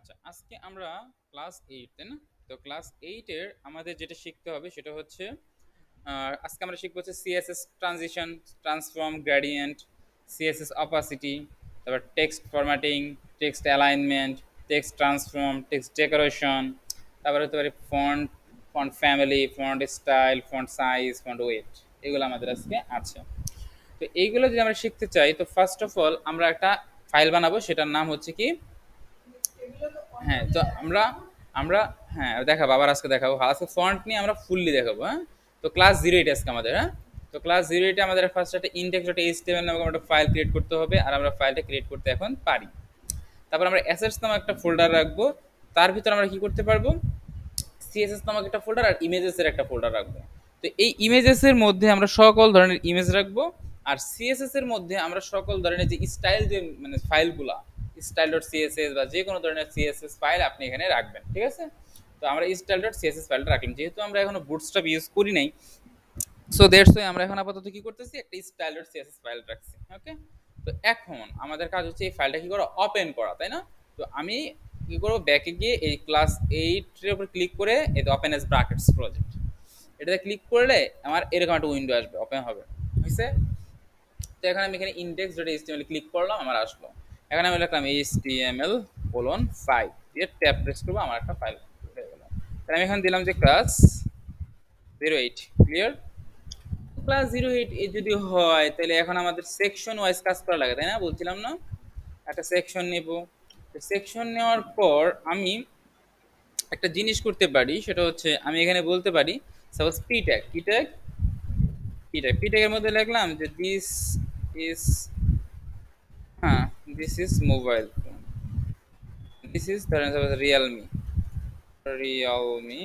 আচ্ছা, আজকে আমরা ক্লাস 8 তাই না? তো ক্লাস 8 এর আমাদের যেটা শিখতে হবে সেটা হচ্ছে আজকে আমরা শিখবো হচ্ছে CSS transition, transform, gradient, CSS opacity, তারপর text formatting, text alignment, text transform, text decoration, তারপরে হতে পারে font, font family, font style, font size, font weight. এগুলো আমাদের আজকে আছে। তো এইগুলো যদি আমরা শিখতে চাই তো ফার্স্ট অফ অল আমরা একটা ফাইল বানাবো, সেটার নাম হচ্ছে কি, হ্যাঁ তো আমরা আমরা হ্যাঁ দেখাবো, আবার আজকে দেখাবো, আজকে ফন্ট নিয়ে আমরা ফুললি দেখাবো। হ্যাঁ, তো ক্লাস 08 আজকে আমাদের। হ্যাঁ, তো ক্লাস 08 আমাদের ফার্স্ট একটা ইনডেক্স ডট এইচটিএমএল নামক একটা ফাইল ক্রিয়েট করতে হবে, আর আমরা ফাইলটা ক্রিয়েট করতে এখন পারি। তারপর আমরা অ্যাসেটস নামক একটা ফোল্ডার রাখবো, তার ভিতর আমরা কি করতে পারবো, সিএসএস নামক একটা ফোল্ডার আর ইমেজেস এর একটা ফোল্ডার রাখবো। তো এই ইমেজেস এর মধ্যে আমরা সকল ধরনের ইমেজ রাখবো, আর সিএসএস এর মধ্যে আমরা সকল ধরনের যে স্টাইল, যে মানে ফাইলগুলা, স্টাইল ডট সিএসএস বা যে কোনো ধরনের সিএসএস ফাইল আপনি এখানে রাখবেন। ঠিক আছে, তো আমরা স্টাইল ডট সিএসএস ফাইলটা রাখলাম, যেহেতু আমরা এখনো বুটস্ট্র্যাপ ইউজ করি নাই, সো দ্যাটস ওয়াই আমরা এখন আপাতত কি করতেছি, একটা স্টাইল ডট সিএসএস ফাইল রাখছি। ওকে, তো এখন আমাদের কাজ হচ্ছে এই ফাইলটা কি করা, ওপেন করা, তাই না? তো আমি কি করবো, ব্যাকে গিয়ে এই ক্লাস 8 এর উপর ক্লিক করে এই ওপেন এস ব্র্যাকেটস প্রজেক্ট, এটাতে ক্লিক করলে আমার এরকম একটা উইন্ডো আসবে, ওপেন হবে, হয়েছে? তো এখন আমি এখানে ইনডেক্স ডট এইচটিএমএল ক্লিক করলাম, আমার আসলো। এখন আমি লিখলাম এইচটিএমএল কোলন 5 দিয়ে ট্যাব প্রেস করবো, আমার একটা ফাইল হয়ে গেল। তাহলে আমি এখন দিলাম যে ক্লাস 08, ক্লিয়ার? ক্লাস 08 এ যদি হয় তাহলে এখন আমাদের সেকশন ওয়াইজ কাজ করা লাগে, তাই না? বলছিলাম না, একটা সেকশন নেব। সেকশন নেওয়ার পর আমি একটা জিনিস করতে পারি, সেটা হচ্ছে আমি এখানে বলতে পারি সাপোজ পি ট্যাগ, কি ট্যাগ, পি ট্যাগ, পি ট্যাগের মধ্যে লিখলাম যে দিস ইজ, হ্যাঁ, this is mobile phone, this is ধরেন suppose Realme, Realme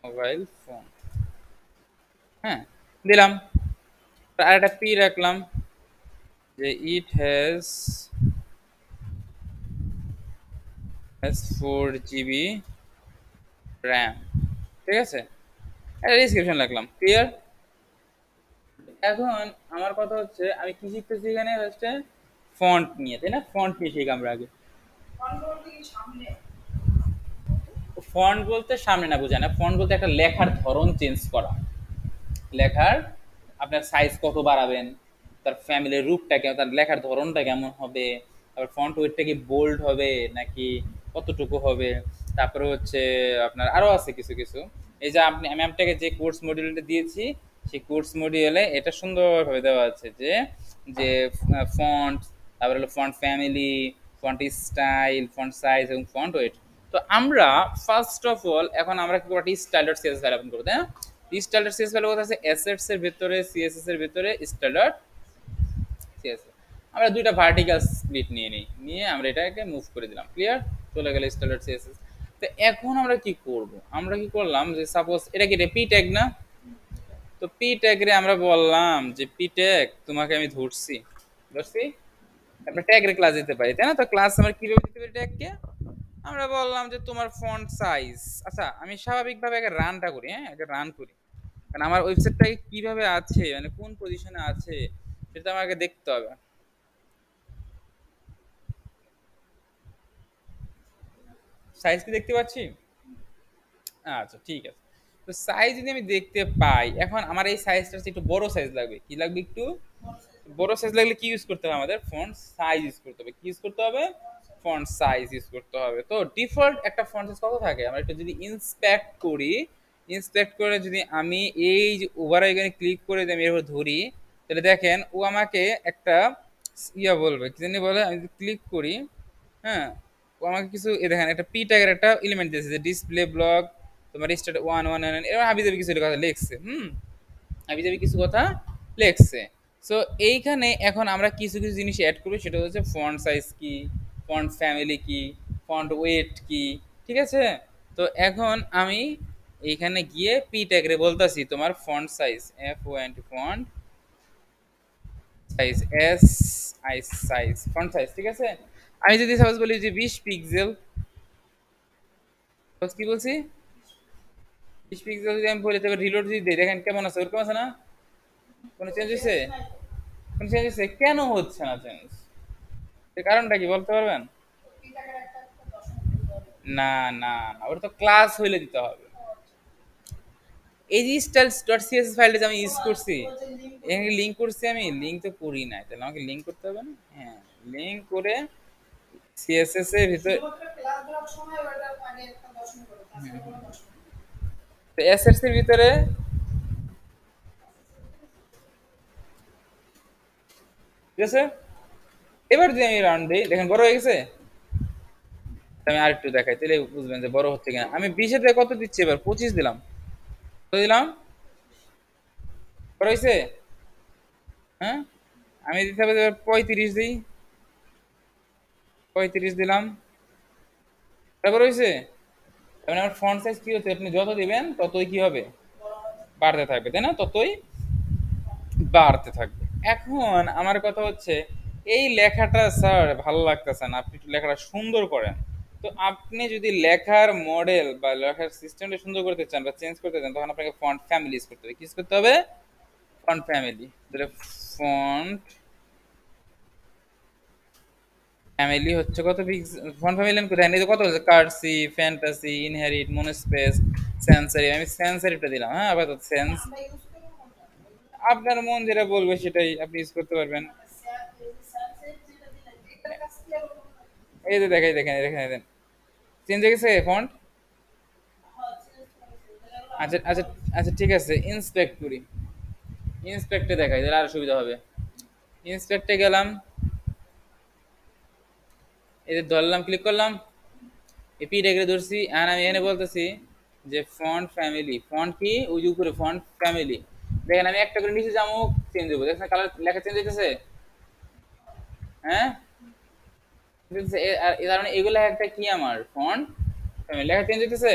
mobile phone, হ্যাঁ, দিলাম। আর একটা পি রাখলাম যে ইট হ্যাজ 4 GB র্যাম। ঠিক আছে, একটা ডিসক্রিপশন রাখলাম, ক্লিয়ার? এখন আমার কথা হচ্ছে আমি কি শিখতেছি এখানে, হচ্ছে ফন্ট নিয়ে, তাই না? ফন্ট নিয়ে শিখি আমরা আগে। ফন্ট বলতে সামনে না, বোঝায় না। ফন্ট বলতে একটা লেখার ধরন চেঞ্জ করা, লেখার আপনার সাইজ কত বাড়াবেন, তার ফ্যামিলির রূপটা কেমন, তার লেখার ধরনটা কেমন হবে, তারপর ফন্ট ওয়েটটা কি বোল্ড হবে নাকি কতটুকু হবে, তারপরে হচ্ছে আপনার আরো আছে কিছু কিছু। এই যে আমি আপনাকে যে কোর্স মডিউলটা দিয়েছি, সেই কোর্স মডিউলে এটা সুন্দরভাবে দেওয়া আছে যে যে ফন্ট, তারপরে হলো font family, font style, font size এবং ফন্ট ওয়েট। তো আমরা ফার্স্ট অফ অল এখন আমরা কি করবো, style dot CSS file open করবো, তাই না? স্টাইল ডট সিএসএস ফাইল কোথায় আছে, অ্যাসেটস এর ভিতরে, সিএসএস এর ভিতরে স্টাইল ডট সিএসএস। আমরা দুইটা ভার্টিক্যাল স্প্লিট নিয়ে নিই, নিয়ে আমরা এটাকে মুভ করে দিলাম, ক্লিয়ার? চলে গেল স্টাইল ডট সিএসএস। তো এখন আমরা কি করব, আমরা কি করলাম যে সাপোজ এটা কি পি ট্যাগ না, তো পি ট্যাগ রে আমরা বললাম যে পি ট্যাগ তোমাকে আমি ধরছি, ধরছি, আমরা ট্যাগ রে ক্লাস দিতে পারি, তাই না? তো ক্লাস আমরা কিভাবে দিতে পারি ট্যাগকে, আমরা বললাম যে তোমার ফন্ট সাইজ। আচ্ছা, আমি স্বাভাবিকভাবে আগে রানটা করি, হ্যাঁ, আগে রান করি, কারণ আমার ওয়েবসাইটটা কিভাবে আছে, মানে কোন পজিশনে আছে সেটা আমাকে দেখতে হবে। সাইজ কি দেখতে পাচ্ছি? আচ্ছা, ঠিক আছে। তো সাইজ যদি আমি দেখতে পাই, এখন আমার এই সাইজটা একটু বড় সাইজ লাগবে, কি লাগবে, একটু বড় সাইজ লাগলে কি ইউজ করতে হবে, আমাদের ফন্ট সাইজ ইউজ করতে হবে। কি ইউজ করতে হবে? ফন্ট সাইজ ইউজ করতে হবে। তো ডিফল্ট একটা ফন্ট সাইজ কত থাকে, আমরা একটু যদি ইন্সপেক্ট করি, ইন্সপেক্ট করে যদি আমি এই যে ওভার এখানে ক্লিক করে যদি আমি এর উপর ধরি, তাহলে দেখেন ও আমাকে একটা ইয়া বলবে, কি জানি বলে, আমি যদি ক্লিক করি, হ্যাঁ, ও আমাকে কিছু দেখেন একটা পি ট্যাগের একটা এলিমেন্ট দিয়েছে যে ডিসপ্লে ব্লক, তোমার স্টার্ট 1 1 এরকম হাবিজাবি কিছু কথা লিখছে, হাবিজাবি কিছু কথা লিখছে। সো এইখানে এখন আমরা কিছু কিছু জিনিস অ্যাড করি, সেটা হচ্ছে ফন্ট সাইজ কি, ফন্ট ফ্যামিলি কি, ফন্ট ওয়েট কি, ঠিক আছে? তো এখন আমি এইখানে গিয়ে পি ট্যাগরে বলতাছি তোমার font size, F O N T, font size, S I size, font size, ঠিক আছে? আমি যদি সাপোজ বলি যে 20 পিক্সেল, কি বলছি, 20 পিক্সেল যদি আমি বলি, তবে রিলোড যদি দিই, দেখেন কেমন আছে, ওরকম আছে না? কোনো চেঞ্জ হয়েছে? কোনো চেঞ্জ হয়েছে? কেন হচ্ছে না চেঞ্জ, এর কারণটা কি বলতে পারবেন? না, না, না, ওটা তো ক্লাস হইলে দিতে হবে। এই যে স্টাইলস ডট সিএসএস ফাইলটা যে আমি ইউজ করছি, এখানে লিংক করছি, আমি লিংক তো করি নাই, তাহলে আমাকে লিংক করতে হবে না? হ্যাঁ, লিংক করে সিএসএস এর ভিতর এসএস এর ভিতরে ঠিক আছে। এবার যদি আমি রান দিই, দেখেন বড় হয়ে গেছে। আমি আর একটু দেখাই, তাহলে বুঝবেন যে বড় হচ্ছে কিনা। আমি 20 এর থেকে কত দিচ্ছি, এবার 25 দিলাম। কত দিলাম? বড় হয়েছে? হ্যাঁ, আমি দিতে হবে এবার 35 দিই। 35 দিলাম। তারপর হয়েছে। মানে আমার ফন্ট সাইজ কি হচ্ছে, আপনি যত দিবেন ততই কি হবে, বাড়তে থাকবে, তাই না? ততই বাড়তে থাকবে। এখন আমার কথা হচ্ছে, এই লেখাটা স্যার ভালো লাগতেছে না, আপনি একটু লেখাটা সুন্দর করেন। তো আপনি যদি লেখার মডেল বা লেখার সিস্টেমটা সুন্দর করতে চান বা চেঞ্জ করতে চান, তখন আপনাকে ফন্ট ফ্যামিলি ইউজ করতে হবে। কি use করতে হবে? Font family. তাহলে ফন্ট ফ্যামিলি হচ্ছে কত পিক্স, ফন্ট ফ্যামিলি আমি কোথায়, এই যে কত হচ্ছে, কার্সি, ফ্যান্টাসি, ইনহেরিট, মনোস্পেস, সেন্সারি। আমি সেন্সারিটা দিলাম, হ্যাঁ, আপাতত সেন্স। আপনার মন যেটা বলবে সেটাই আপনি ইউজ করতে পারবেন। এই যে দেখাই, দেখেন দেখেন দেখেন, চেঞ্জ হয়ে গেছে ফন্ট। আচ্ছা আচ্ছা আচ্ছা, ঠিক আছে, ইন্সপেক্ট করি। ইন্সপেক্টে দেখাই, তাহলে আরো সুবিধা হবে। ইন্সপেক্টে গেলাম, এই যে ধরলাম, ক্লিক করলাম, এপি রেখে ধরছি, আর আমি এখানে বলতেছি যে ফন্ট ফ্যামিলি, ফন্ট কি ওই যে উপরে ফন্ট ফ্যামিলি। দেখেন আমি একটা করে নিচে যাবো, চেঞ্জ হবো, দেখছেন কালার লেখা চেঞ্জ হইতেছে। হ্যাঁ, আর এর কারণে এগুলো একটা কি আমার ফন্ট ফ্যামিলি, লেখা চেঞ্জ হইতেছে।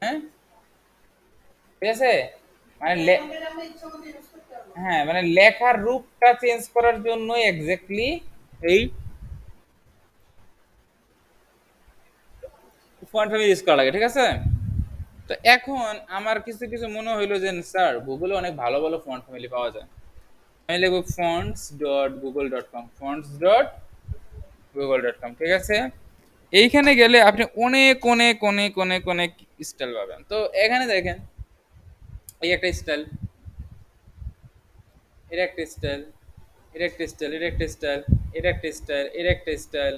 হ্যাঁ, ঠিক আছে। মানে হ্যাঁ, মানে লেখার রূপটা চেঞ্জ করার জন্য এক্স্যাক্টলি এই ফন্ট ফ্যামিলি ইউজ করা লাগে, ঠিক আছে। তো এখন আমার কিছু কিছু মনে হইলো যে স্যার গুগলে অনেক ভালো ভালো ফন্ট ফ্যামিলি পাওয়া যায়। আমি লিখবো fonts.google.com, fonts.google.com, ঠিক আছে। এইখানে গেলে আপনি অনেক অনেক অনেক অনেক অনেক স্টাইল পাবেন। তো এখানে দেখেন, এই একটা স্টাইল, এর একটা স্টাইল, এর একটা স্টাইল, এর একটা স্টাইল, এর একটা স্টাইল, এর একটা স্টাইল,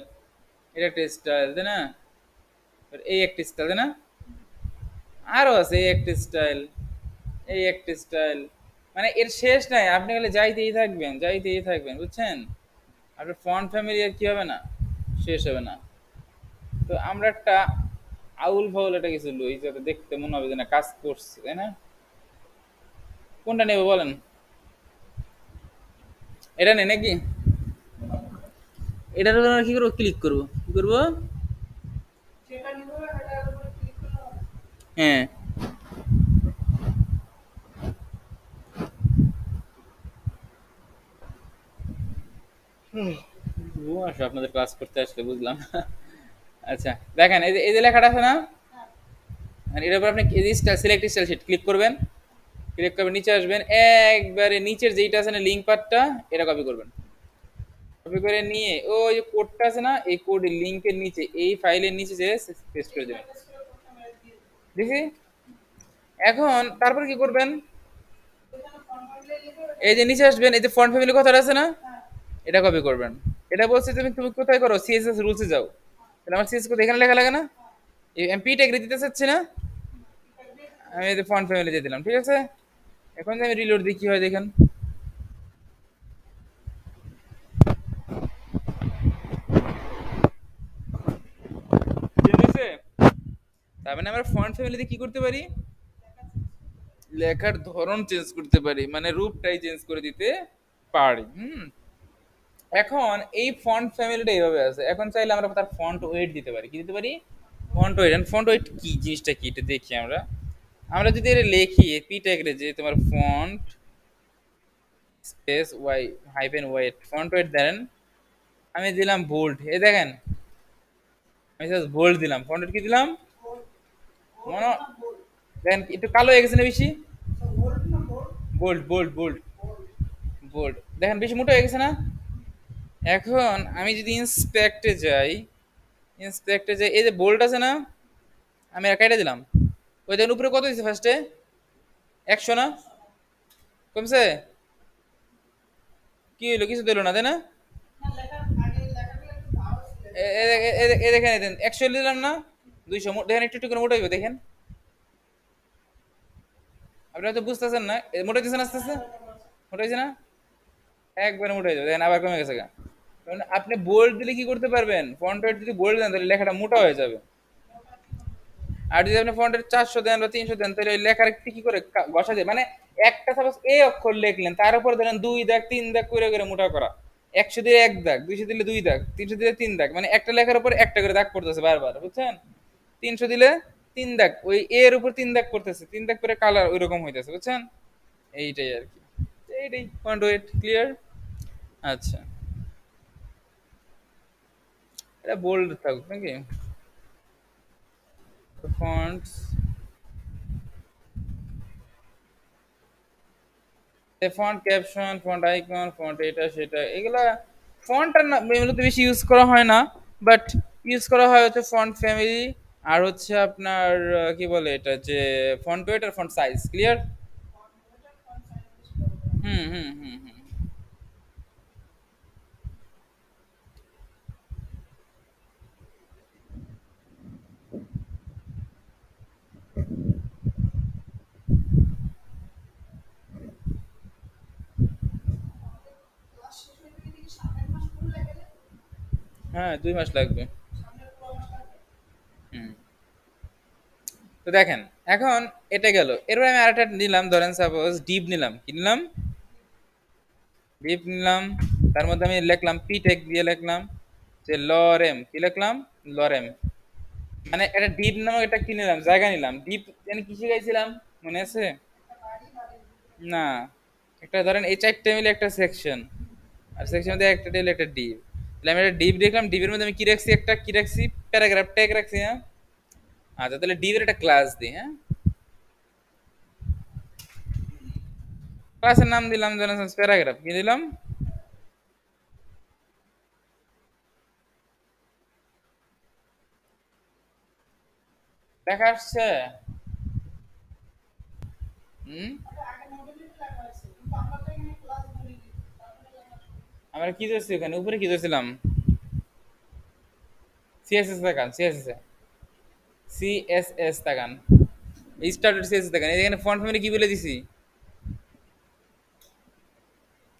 এর একটা স্টাইল, তাই না? এই একটা স্টাইল, তাই না? আরো আছে এই একটা স্টাইল, এই একটা স্টাইল। মানে এর শেষ নাই, আপনি খালি যাইতেই থাকবেন, যাইতেই থাকবেন, বুঝছেন? আপনার ফন্ট ফ্যামিলি আর কি হবে না, শেষ হবে না। তো আমরা একটা আউল ফাউল একটা কিছু লই, যাতে দেখতে মনে হবে যে না কাজ করছে, তাই না? কোনটা নেব বলেন? এটা নেই নাকি? এটার উপর আমরা কি করবো, ক্লিক করবো, কি করবো? হ্যাঁ, ও আসলে আপনাদের ক্লাস করতে আসলে বুঝলাম। আচ্ছা, দেখেন এই যে লেখাটা আছে না, আর এর উপর আপনি এই যে style, select style sheet click করবেন। ক্লিক করবেন, নিচে আসবেন, একবারে নিচের যেইটা আছে না লিঙ্ক পার্টটা, এটা কপি করবেন। কপি করে নিয়ে ওই যে কোডটা আছে না, এই কোড লিংকের নিচে, এই ফাইলের নিচে যে পেস্ট করে দেবেন। দেখি, এখন তারপর কি করবেন, এই যে নিচে আসবেন, এই যে ফন্ট ফ্যামিলি কথাটা আছে না, এটা কপি করবেন। এটা বলছে তুমি তুমি কোথায় করো, সিএসএস রুলসে যাও। তাহলে আমার সিএসএস কোথায়, এখানে লেখা লাগে না? এই এমপি ট্যাগ দিতে চাচ্ছি না, আমি এই যে ফন্ট ফ্যামিলি দিয়ে দিলাম, ঠিক আছে। এখন যে আমি রিলোড দিই কি হয় দেখেন, চেঞ্জ হয়েছে। তার মানে আমরা ফন্ট ফ্যামিলিতে কি করতে পারি, লেখার ধরন চেঞ্জ করতে পারি, মানে রূপটাই চেঞ্জ করে দিতে পারি। এখন এই ফন্ট ফ্যামিলিটা এইভাবে আছে, এখন চাইলে আমরা তার ফন্ট ওয়েট দিতে পারি, কি দিতে পারি, font weight. And font weight কি জিনিসটা, কি এটা দেখি আমরা। আমরা যদি এটা লিখি পি ট্যাগরে যে তোমার font space Y hyphen weight, font weight দেন, আমি দিলাম বোল্ড, এই দেখেন আমি জাস্ট বোল্ড দিলাম, ফন্ট ওয়েট কি দিলাম, মনে দেখেন একটু কালো হয়ে গেছে না বেশি, বোল্ড বোল্ড বোল্ড বোল্ড, দেখেন বেশি মোটা হয়ে গেছে না। এখন আমি যদি ইন্সপেক্টে যাই, ইন্সপেক্টর যে এই যে বোল্ট আছে না, আমি কেটে দিলাম। ওই দেখুন উপরে কত দিছে ফার্স্টে, 100 না, কমছে? কি হইলো, কিছু দিল না তাই না? দেখেন দেন 100 দিলাম না, 200 দেখেন, একটু একটু করে মোটাইব দেখেন। আপনি হয়তো বুঝতেছেন না, মোটাই দিচ্ছেন আস্তে আস্তে, মোটাইছে না, একবার মোটাই যাবে দেখেন, আবার কমে গেছে গা। কারণ আপনি বোল্ড দিলে কি করতে পারবেন, ফন্ট ওয়েট যদি বোল্ড দেন তাহলে লেখাটা মোটা হয়ে যাবে। আর যদি আপনি ফন্টের 400 দেন বা 300 দেন তাহলে ওই লেখার একটু কি করে বসা যায়, মানে একটা সাপোজ এ অক্ষর লিখলেন, তার উপর ধরেন 2 দাগ 3 দাগ করে করে মোটা করা। 100 দিলে 1 দাগ, 200 দিলে 2 দাগ, 300 দিলে 3 দাগ, মানে একটা লেখার উপর একটা করে দাগ পড়তেছে বারবার, বুঝছেন? 300 দিলে 3 দাগ, ওই এর উপর 3 দাগ পড়তেছে, 3 দাগ করে কালার ওই রকম হইতেছে, বুঝছেন? এইটাই আর কি, এইটাই ফন্ট ওয়েট ক্লিয়ার। আচ্ছা, এটা বোল্ড থাকুক নাকি fonts, font caption, font icon, font এটা সেটা, এগুলা ফন্টটা না এগুলোতে বেশি ইউজ করা হয় না, বাট ইউজ করা হয় হচ্ছে ফন্ট ফ্যামিলি, আর হচ্ছে আপনার কি বলে এটা যে ফন্ট ওয়েট আর ফন্ট সাইজ, ক্লিয়ার? হুম হুম হুম হুম। হ্যাঁ 2 মাস লাগবে। হুম। তো দেখেন, এখন এটা গেল, এরপর আমি আরেকটা নিলাম, ধরেন সাপোজ ডিপ নিলাম, কি নিলাম, ডিপ নিলাম। তার মধ্যে আমি লিখলাম পি টেক দিয়ে লিখলাম যে লরেম, কি লিখলাম, লরেম। মানে একটা ডিপ নামক একটা কি নিলাম, জায়গা নিলাম, ডিপ জানি কি শিখাইছিলাম, মনে আছে? না, একটা ধরেন এই 4টে মিলে একটা সেকশন, আর সেকশন মধ্যে একটা টেবিল একটা ডিপ, তাহলে আমি একটা ডিপ দেখলাম, ডিপের মধ্যে আমি কি রাখছি, একটা কি রাখছি, প্যারাগ্রাফ ট্যাগ রাখছি, হ্যাঁ? আচ্ছা, তাহলে ডিপের একটা ক্লাস দিই, হ্যাঁ? ক্লাসের নাম দিলাম ধরেন প্যারাগ্রাফ, কি দিলাম, দেখা আসছে? হুম। আমরা কি ধরছি ওখানে উপরে, কি ধরছিলাম, সিএসএস দেখান, সিএসএস দেখান, স্টার্টেড সিএসএস দেখান, এখানে ফন্ট ফ্যামিলি কি বলে দিছি,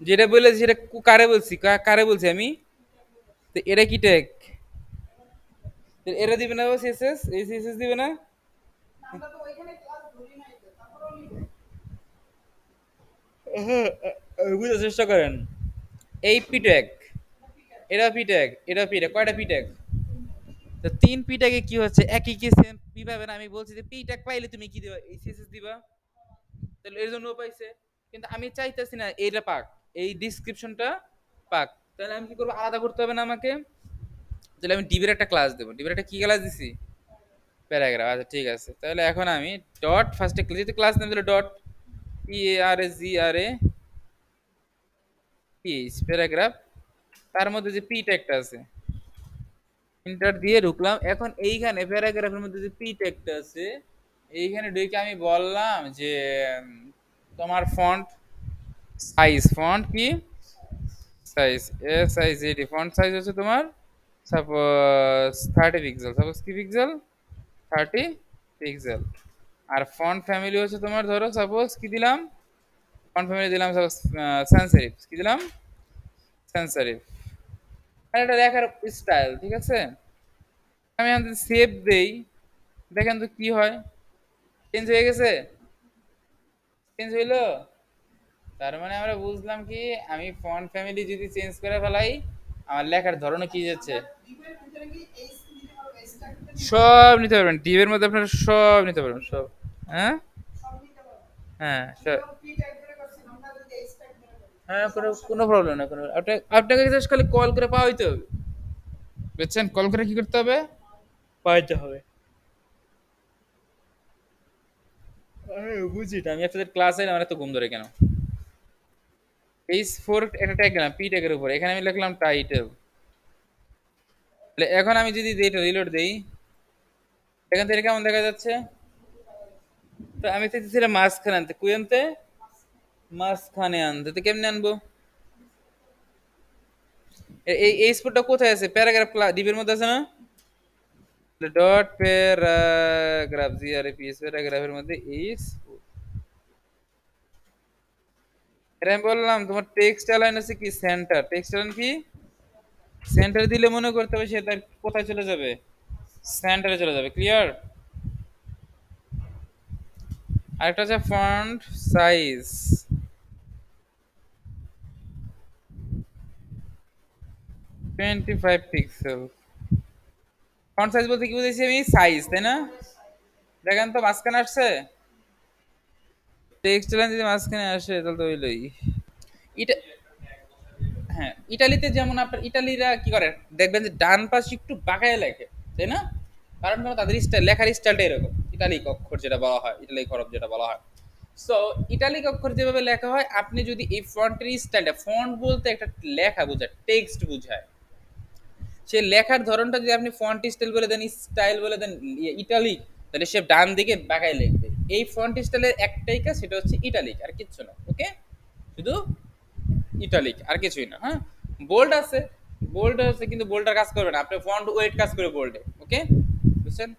যেটা বলেছি সেটা কারে বলছি, কারে বলছি আমি, তো এটা কি ট্যাগ, এরা দিবে না সিএসএস, এই সিএসএস দিবে না? হ্যাঁ, বুঝার চেষ্টা করেন, এই পি ট্যাগ, এটা পি ট্যাগ, এটা পি ট্যাগ, কয়টা পি ট্যাগ, তো 3 পি ট্যাগে কি হচ্ছে, একই কি সেম পি পাবে না, আমি বলছি যে পি ট্যাগ পাইলে তুমি কি দিবা, এই সিএসএস দিবা, তাহলে এর জন্য পাইছে। কিন্তু আমি চাইতেছি না এইটা পাক, এই ডিসক্রিপশনটা পাক, তাহলে আমি কি করবো, আলাদা করতে হবে না আমাকে, তাহলে আমি ডিবের একটা ক্লাস দেবো, ডিবের একটা কি ক্লাস দিছি, প্যারাগ্রাফ। আচ্ছা ঠিক আছে, তাহলে এখন আমি ডট ফার্স্টে যেহেতু ক্লাস নেম দিল dot P A R A G R A P H paragraph, তার মধ্যে যে পি ট্যাগটা আছে, এন্টার দিয়ে ঢুকলাম। এখন এইখানে প্যারাগ্রাফের মধ্যে যে পি ট্যাগটা আছে, এইখানে ঢুকে আমি বললাম যে তোমার ফন্ট সাইজ, ফন্ট কি size, S I G D, font size হচ্ছে তোমার সাপোজ 30 পিক্সেল, সাপোজ কি পিক্সেল, 30 পিক্সেল। আর ফন্ট ফ্যামিলি হচ্ছে তোমার ধরো সাপোজ কি দিলাম, ফন্ট ফ্যামিলি দিলাম সাপোজ সানস সেরিফ, কি দিলাম, সানস সেরিফ। আর এটা লেখার স্টাইল, ঠিক আছে? আমি এখন সেভ দেই, দেখেন তো কি হয়, চেঞ্জ হয়ে গেছে, চেঞ্জ হইলো। তার মানে আমরা বুঝলাম কি, আমি ফন্ট ফ্যামিলি যদি চেঞ্জ করে ফেলাই, আমার লেখার ধরনও কি যাচ্ছে, সব নিতে পারবেন, ডিবের মধ্যে আপনারা সব নিতে পারবেন, সব। হ্যাঁ হ্যাঁ সব। হ্যাঁ, কোনো কোনো প্রবলেম না, কোনো আপনাকে জাস্ট খালি কল করে পাওয়াইতে হবে, বুঝছেন? কল করে কি করতে হবে, পাইতে হবে। আরে বুঝি না, আমি আপনাদের ক্লাসে আমার এত ঘুম ধরে কেন। পেজ 4 একটা ট্যাগ দিলাম পি ট্যাগের উপর, এখানে আমি লিখলাম টাইটেল, তাহলে এখন আমি যদি এটা রিলোড দেই, এখান থেকে কেমন দেখা যাচ্ছে? তো আমি চাইতেছিলাম মাঝখানে আনতে, কুই আনতে, মাঝখানে আনতে, তো কেমনে আনবো? এই স্পটটা কোথায় আছে? প্যারাগ্রাফ ডিবের মধ্যে আছে না? ডট প্যারাগ্রাফ, জিআরপিএস প্যারাগ্রাফের মধ্যে এই spot। এটা আমি বললাম তোমার টেক্সট অ্যালাইন আছে কি সেন্টার, টেক্সট অ্যালাইন কি সেন্টার দিলে মনে করতে হবে সে তার কোথায় চলে যাবে, সেন্টারে চলে যাবে। ক্লিয়ার? আরেকটা হচ্ছে font size, 25 pixel. Font size বলতে কি বুঝেছি আমি? সাইজ, তাই না? দেখেন তো মাঝখানে আসছে, টেক্সট লাইন যদি মাঝখানে আসে তাহলে তো হইলোই। এটা হ্যাঁ, ইটালিতে যেমন আপনার ইটালিরা কি করে দেখবেন যে ডান পাশ একটু বাঁকায় লেখে, তাই না? কারণ ধরো তাদের স্টাইল, লেখার স্টাইলটা এরকম, ইটালিক অক্ষর যেটা বলা হয়, ইটালিক হরফ যেটা বলা হয়। সো ইটালিক অক্ষর যেভাবে লেখা হয়, আপনি যদি এই ফন্টের স্টাইলটা, ফন্ট বলতে একটা লেখা বোঝায়, টেক্সট বোঝায়, সে লেখার ধরনটা যদি আপনি ফন্ট স্টাইল বলে দেন, স্টাইল বলে দেন ইটালিক, তাহলে সে ডান দিকে বাঁকায় লিখবে। এই ফন্ট স্টাইলের একটাই কাজ, সেটা হচ্ছে ইটালিক, আর কিচ্ছু না। ওকে, শুধু ইটালিক, আর কিছুই না। হ্যাঁ, বোল্ড আছে, বোল্ড আছে, কিন্তু বোল্ডার কাজ করবে না, আপনি ফন্ট ওয়েট কাজ করে বোল্ডে। ওকে, বুঝছেন?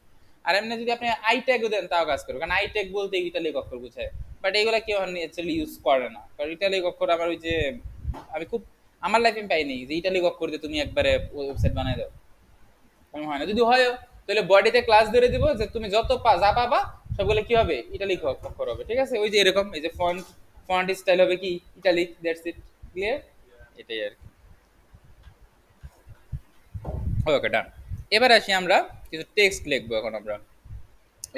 আর এমনি যদি আপনি আই ট্যাগও দেন তাও কাজ করবে, কারণ আই ট্যাগ বলতে ইটালিক অক্ষর বোঝায়। বাট এইগুলা কেউ অ্যাকচুয়ালি ইউজ করে না, কারণ ইটালিক অক্ষর আমার ওই যে, আমি খুব, আমার লাইফে আমি পাইনি যে ইটালিক অক্ষর দিয়ে তুমি একবারে ওয়েবসাইট বানাই দাও, কম হয় না। যদি হয় তাহলে বডিতে ক্লাস ধরে দিব যে তুমি যত যা পাবা সবগুলো কি হবে, ইটালিক অক্ষর হবে। ঠিক আছে? ওই যে এরকম, এই যে ফন্ট, ফন্ট স্টাইল হবে কি ইটালিক, দ্যাটস ইট। ক্লিয়ার? এটাই আর কি। ওকে, ডান। এবার আসি আমরা কিছু টেক্সট লিখবো এখন আমরা।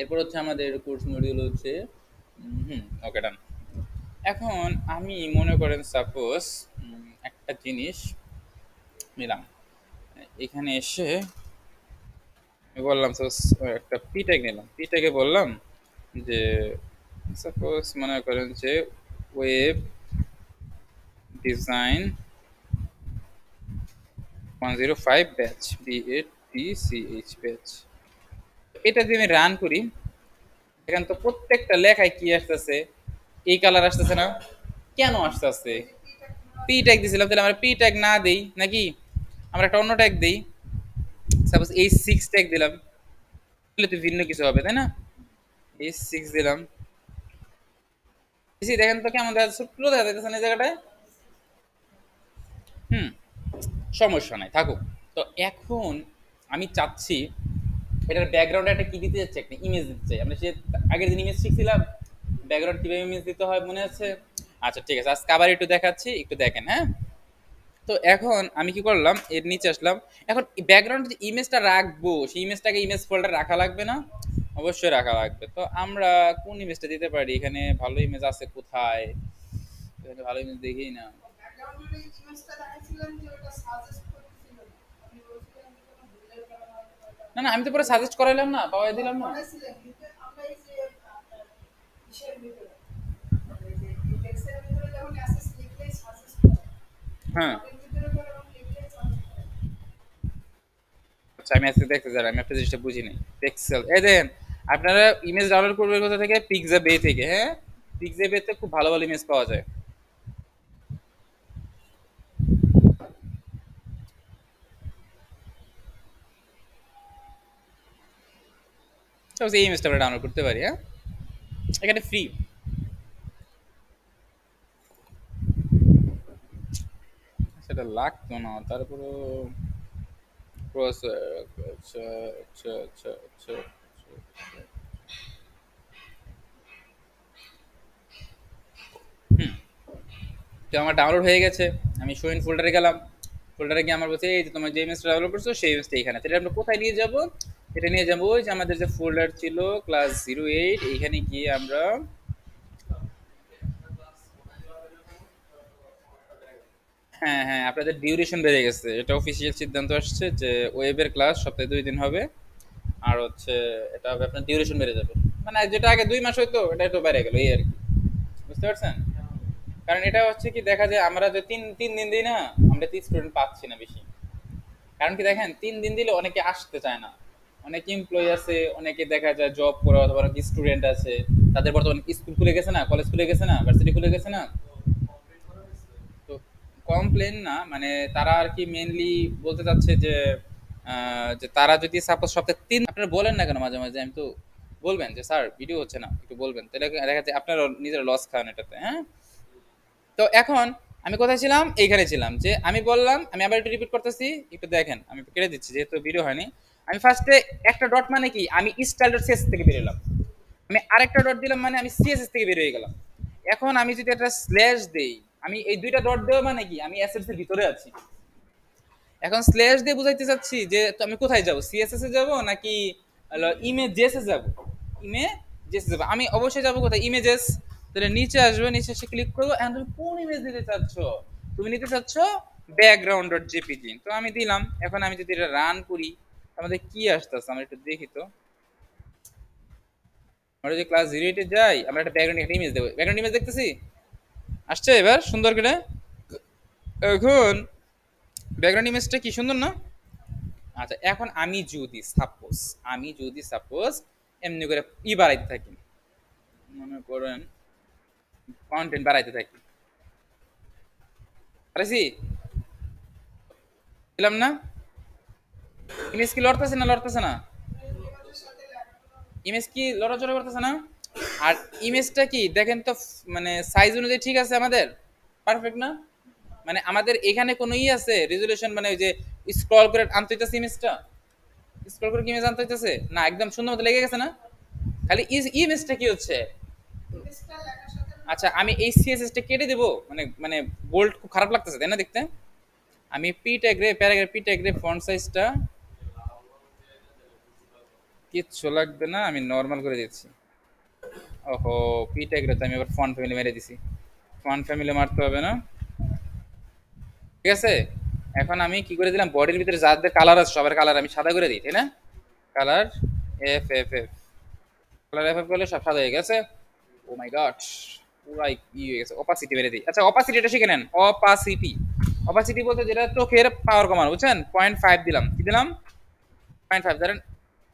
এরপর হচ্ছে আমাদের কোর্স মডিউল হচ্ছে, ওকে, ডান। এখন আমি মনে করেন সাপোজ একটা জিনিস নিলাম, এখানে এসে আমি বললাম সাপোজ একটা পি ট্যাগ নিলাম, পি ট্যাগে বললাম যে সাপোজ মনে করেন যে web design 105 batch, BATCH batch. এটা যদি আমি রান করি, এখানে তো প্রত্যেকটা লেখায় কি আসতেছে, এই কালার আসতেছে না? কেন আসতেছে? পি ট্যাগ দিছিলাম, তাহলে আমরা পি ট্যাগ না দেই নাকি আমরা একটা অন্য ট্যাগ দেই, সাপোজ H6 ট্যাগ দিলাম, তাহলে তো ভিন্ন কিছু হবে, তাই না? H6 দিলাম, দেখেন তো কেমন দেখা যাচ্ছে, ছোট্ট দেখা যাচ্ছে না এই জায়গাটায়? হুম, সমস্যা নাই, থাকুক। তো এখন আমি চাচ্ছি এটার ব্যাকগ্রাউন্ডে একটা কি দিতে যাচ্ছে, একটা ইমেজ দিতে চাই। আমরা সে আগের দিন ইমেজ শিখছিলাম, ব্যাকগ্রাউন্ড কিভাবে ইমেজ দিতে হয় মনে আছে? আচ্ছা ঠিক আছে, আজকে আবার একটু দেখাচ্ছি, একটু দেখেন। হ্যাঁ, তো এখন আমি কি করলাম, এর নিচে আসলাম। এখন ব্যাকগ্রাউন্ড যে ইমেজটা রাখবো, সেই ইমেজটাকে ইমেজ ফোল্ডার রাখা লাগবে না? অবশ্যই রাখা লাগবে। তো আমরা কোন ইমেজটা দিতে পারি? এখানে ভালো ইমেজ আছে কোথায়? এখানে ভালো ইমেজ দেখি না। না না, আমি তো পরে সাজেস্ট করাইলাম না, পাওয়াই দিলাম না। হ্যাঁ, আচ্ছা আমি আজকে দেখতে যাই, আমি একটা জিনিসটা বুঝি নাই। পিক্সেল, এই দেখেন, আপনারা ইমেজ ডাউনলোড করবেন কোথা থেকে? পিক্সা বে থেকে। হ্যাঁ, পিক্সা বেতে খুব ভালো ভালো ইমেজ পাওয়া যায়। তো এই ইমেজটা আমরা ডাউনলোড করতে পারি। হ্যাঁ, এখানে ফ্রি, সেটা লাগতো না তারপরে। আচ্ছা আচ্ছা আচ্ছা আচ্ছা আচ্ছা। হুম, তো আমার ডাউনলোড হয়ে গেছে। আমি শো ইন ফোল্ডারে গেলাম, ফোল্ডারে গিয়ে আমার বলছে এই যে তোমার যে ইমেজটা ডাউনলোড করছো সেই ইমেজটা এখানে। তাহলে আমরা কোথায় নিয়ে যাব? এটা নিয়ে যাবো ওই যে আমাদের যে ফোল্ডার ছিল ক্লাস 08, এইখানে গিয়ে আমরা, হ্যাঁ হ্যাঁ, আপনাদের ডিউরেশন বেড়ে গেছে, এটা অফিসিয়াল সিদ্ধান্ত আসছে যে ওয়েবের ক্লাস সপ্তাহে 2 দিন হবে। আর হচ্ছে এটা হবে আপনার ডিউরেশন বেড়ে যাবে, মানে যেটা আগে 2 মাস হইতো এটা একটু বেড়ে গেল, এই আর কি। বুঝতে পারছেন? কারণ এটা হচ্ছে কি দেখা যায় আমরা যে তিন তিন দিন দিই না, আমরা 3 স্টুডেন্ট পাচ্ছি না বেশি, কারণ কি দেখেন 3 দিন দিলে অনেকে আসতে চায় না, অনেক এমপ্লয়ি আছে, অনেকে দেখা যায় জব করে অথবা অনেক স্টুডেন্ট আছে, তাদের বর্তমানে স্কুল খুলে গেছে না, কলেজ খুলে গেছে না, ভার্সিটি খুলে গেছে না। তো কমপ্লেন না, মানে তারা আর কি মেইনলি বলতে চাচ্ছে যে যে তারা যদি সাপোজ সপ্তাহে 3, আপনারা বলেন না কেন মাঝে মাঝে, আমি তো বলবেন যে স্যার ভিডিও হচ্ছে না, একটু বলবেন, তাহলে দেখা যাচ্ছে আপনারা নিজের লস খান এটাতে, হ্যাঁ। তো এখন আমি কোথায় ছিলাম, এইখানে ছিলাম, যে আমি বললাম, আমি আবার একটু রিপিট করতেছি, একটু দেখেন, আমি কেটে দিচ্ছি যেহেতু ভিডিও হয়নি। আমি ফার্স্টে একটা ডট মানে কি, আমি স্টাইল ডট সিএসএস থেকে বেরোলাম, আমি আরেকটা ডট দিলাম মানে আমি সিএসএস থেকে বের হয়ে গেলাম। এখন আমি যদি একটা স্ল্যাশ দেই, আমি এই দুইটা ডট দেওয়া মানে কি, আমি অ্যাসেটস এর ভিতরে আছি। এখন স্ল্যাশ দিয়ে বুঝাইতে চাচ্ছি যে তো আমি কোথায় যাব, সিএসএস এ যাব নাকি ইমেজেস এ যাব, ইমেজেস যাব, আমি অবশ্যই যাব কোথায়, ইমেজেস। তাহলে নিচে আসবে, নিচে এসে ক্লিক করবো, এখন তুমি কোন ইমেজ নিতে চাচ্ছ, তুমি নিতে চাচ্ছ ব্যাকগ্রাউন্ড ডট জেপিজি, তো আমি দিলাম। এখন আমি যদি এটা রান করি, আমাদের কি আসতেছে আমরা একটু দেখি তো। আমরা যদি ক্লাস 0 যাই, আমরা একটা ব্যাকগ্রাউন্ড একটা ইমেজ দেবো, ব্যাকগ্রাউন্ড ইমেজ দেখতেছি আসছে এবার সুন্দর করে। এখন ব্যাকগ্রাউন্ড ইমেজটা কি সুন্দর না? আচ্ছা, এখন আমি যদি সাপোজ এমনি করে বাড়াইতে থাকি, মনে করেন কন্টেন্ট বাড়াইতে থাকি, পারছি, দিলাম না, ইমেজ কি লড়তেছে না, লড়তেছে না, ইমেজ কি লড়াচড়া করতেছে না? আর ইমেজটা কি দেখেন তো, মানে সাইজ অনুযায়ী ঠিক আছে আমাদের, পারফেক্ট না? মানে আমাদের এখানে কোনো আছে রেজুলেশন, মানে ওই যে স্ক্রল করে আনতে হইতেছে ইমেজটা, স্ক্রল করে কি ইমেজ আনতে হইতেছে না, একদম সুন্দর মতো লেগে গেছে না? খালি ইমেজটা কি হচ্ছে। আচ্ছা, আমি এই সিএসএস টা কেটে দেবো, মানে মানে বোল্ড খুব খারাপ লাগতেছে তাই না দেখতে। আমি পি ট্যাগ রে, প্যারাগ্রাফ পি ট্যাগ রে, ফন্ট সাইজটা কিচ্ছু লাগবে না, আমি নর্মাল করে দিচ্ছি। ওহো, পি ট্যাগ রে তো আমি আবার ফন্ট ফ্যামিলি মেরে দিছি, ফন্ট ফ্যামিলি মারতে হবে না, ঠিক আছে। এখন আমি কি করে দিলাম, বডির ভিতরে যাদের কালার আছে সবার কালার আমি সাদা করে দিই, তাই না? Colour F F F, colour F F করলে সব সাদা হয়ে গেছে। ও মাই গড, পুরাই ই হয়ে গেছে। অপাসিটি বেড়ে দিই। আচ্ছা, অপাসিটিটা শিখে নেন। অপাসিটি, অপাসিটি বলতে যেটা চোখের পাওয়ার কমানো, বুঝছেন? 0.5 দিলাম, কি দিলাম, 0.5। ধরেন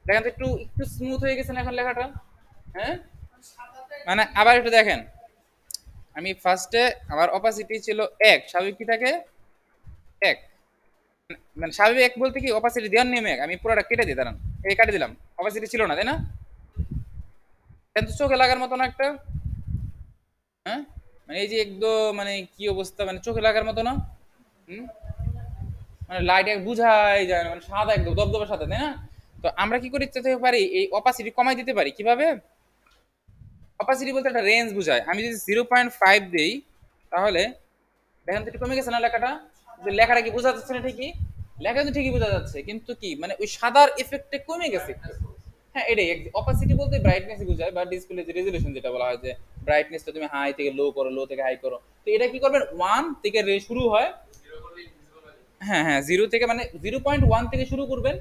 দেখেন তো, একটু একটু স্মুথ হয়ে গেছে না এখন লেখাটা, হ্যাঁ। মানে আবার একটু দেখেন, আমি ফার্স্টে আমার অপাসিটি ছিল 1, স্বাভাবিক কি থাকে 1, মানে স্বাভাবিক 1 বলতে কি অপাসিটি দেওয়ার নিয়ম 1, আমি পুরোটা কেটে দিই, দাঁড়ান এই কাটে দিলাম, অপাসিটি ছিল না তাই না, কিন্তু চোখে লাগার মতো না একটা, হ্যাঁ। মানে এই যে একদম মানে কি অবস্থা, মানে চোখে লাগার মতো না। হুম, মানে লাইট এক বুঝাই যায় না, মানে সাদা একদম দবদবে সাদা, তাই না? তো আমরা কি করে দিতে পারি, এই অপাসিটি কমাই দিতে পারি কিভাবে। অপাসিটি বলতে একটা রেঞ্জ বুঝায়, আমি যদি 0.5 দিই, তাহলে দেখেন তো একটু কমে গেছে না লেখাটা, যে লেখাটা কি বোঝা যাচ্ছে না ঠিকই, লেখা কিন্তু ঠিকই বোঝা যাচ্ছে, কিন্তু কি মানে ওই সাদার এফেক্টে কমে গেছে একটু। হ্যাঁ, এটাই অপাসিটি বলতে ব্রাইটনেস বোঝায়, বা ডিসপ্লে যে রেজোলিউশন যেটা বলা হয়, যে ব্রাইটনেসটা তুমি হাই থেকে লো করো, লো থেকে হাই করো, তো এটা কি করবেন, 1 থেকে শুরু হয়। হ্যাঁ হ্যাঁ, 0 থেকে মানে 0.1 থেকে শুরু করবেন,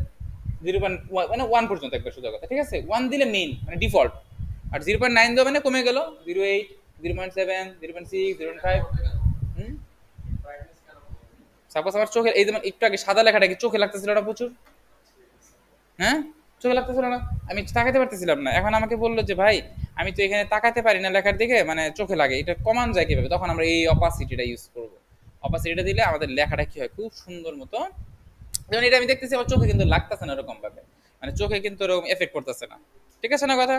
0.1 মানে 1 পর্যন্ত একবার সোজা কথা, ঠিক আছে। 1 দিলে মেইন মানে ডিফল্ট, আর 0.9 দেওয়া মানে কমে গেল, 0.8, 0.7, 0.6, 0.5। হুম, সাপোজ আমার চোখে এই যেমন একটু আগে সাদা লেখাটা কি চোখে লাগতেছিল না প্রচুর, হ্যাঁ, চোখে লাগতেছিল না, আমি তাকাতে পারতেছিলাম না। এখন আমাকে বললো যে ভাই, আমি তো এখানে তাকাতে পারি না লেখার দিকে, মানে চোখে লাগে, এটা কমান যায় কিভাবে, তখন আমরা এই অপাসিটিটা ইউজ করব। অপাসিটিটা দিলে আমাদের লেখাটা কি হয়, খুব সুন্দর মতো, যেমন এটা আমি দেখতেছি আমার চোখে কিন্তু লাগতেছে না এরকম ভাবে, মানে চোখে কিন্তু এরকম এফেক্ট করতেছে না, ঠিক আছে না কথা।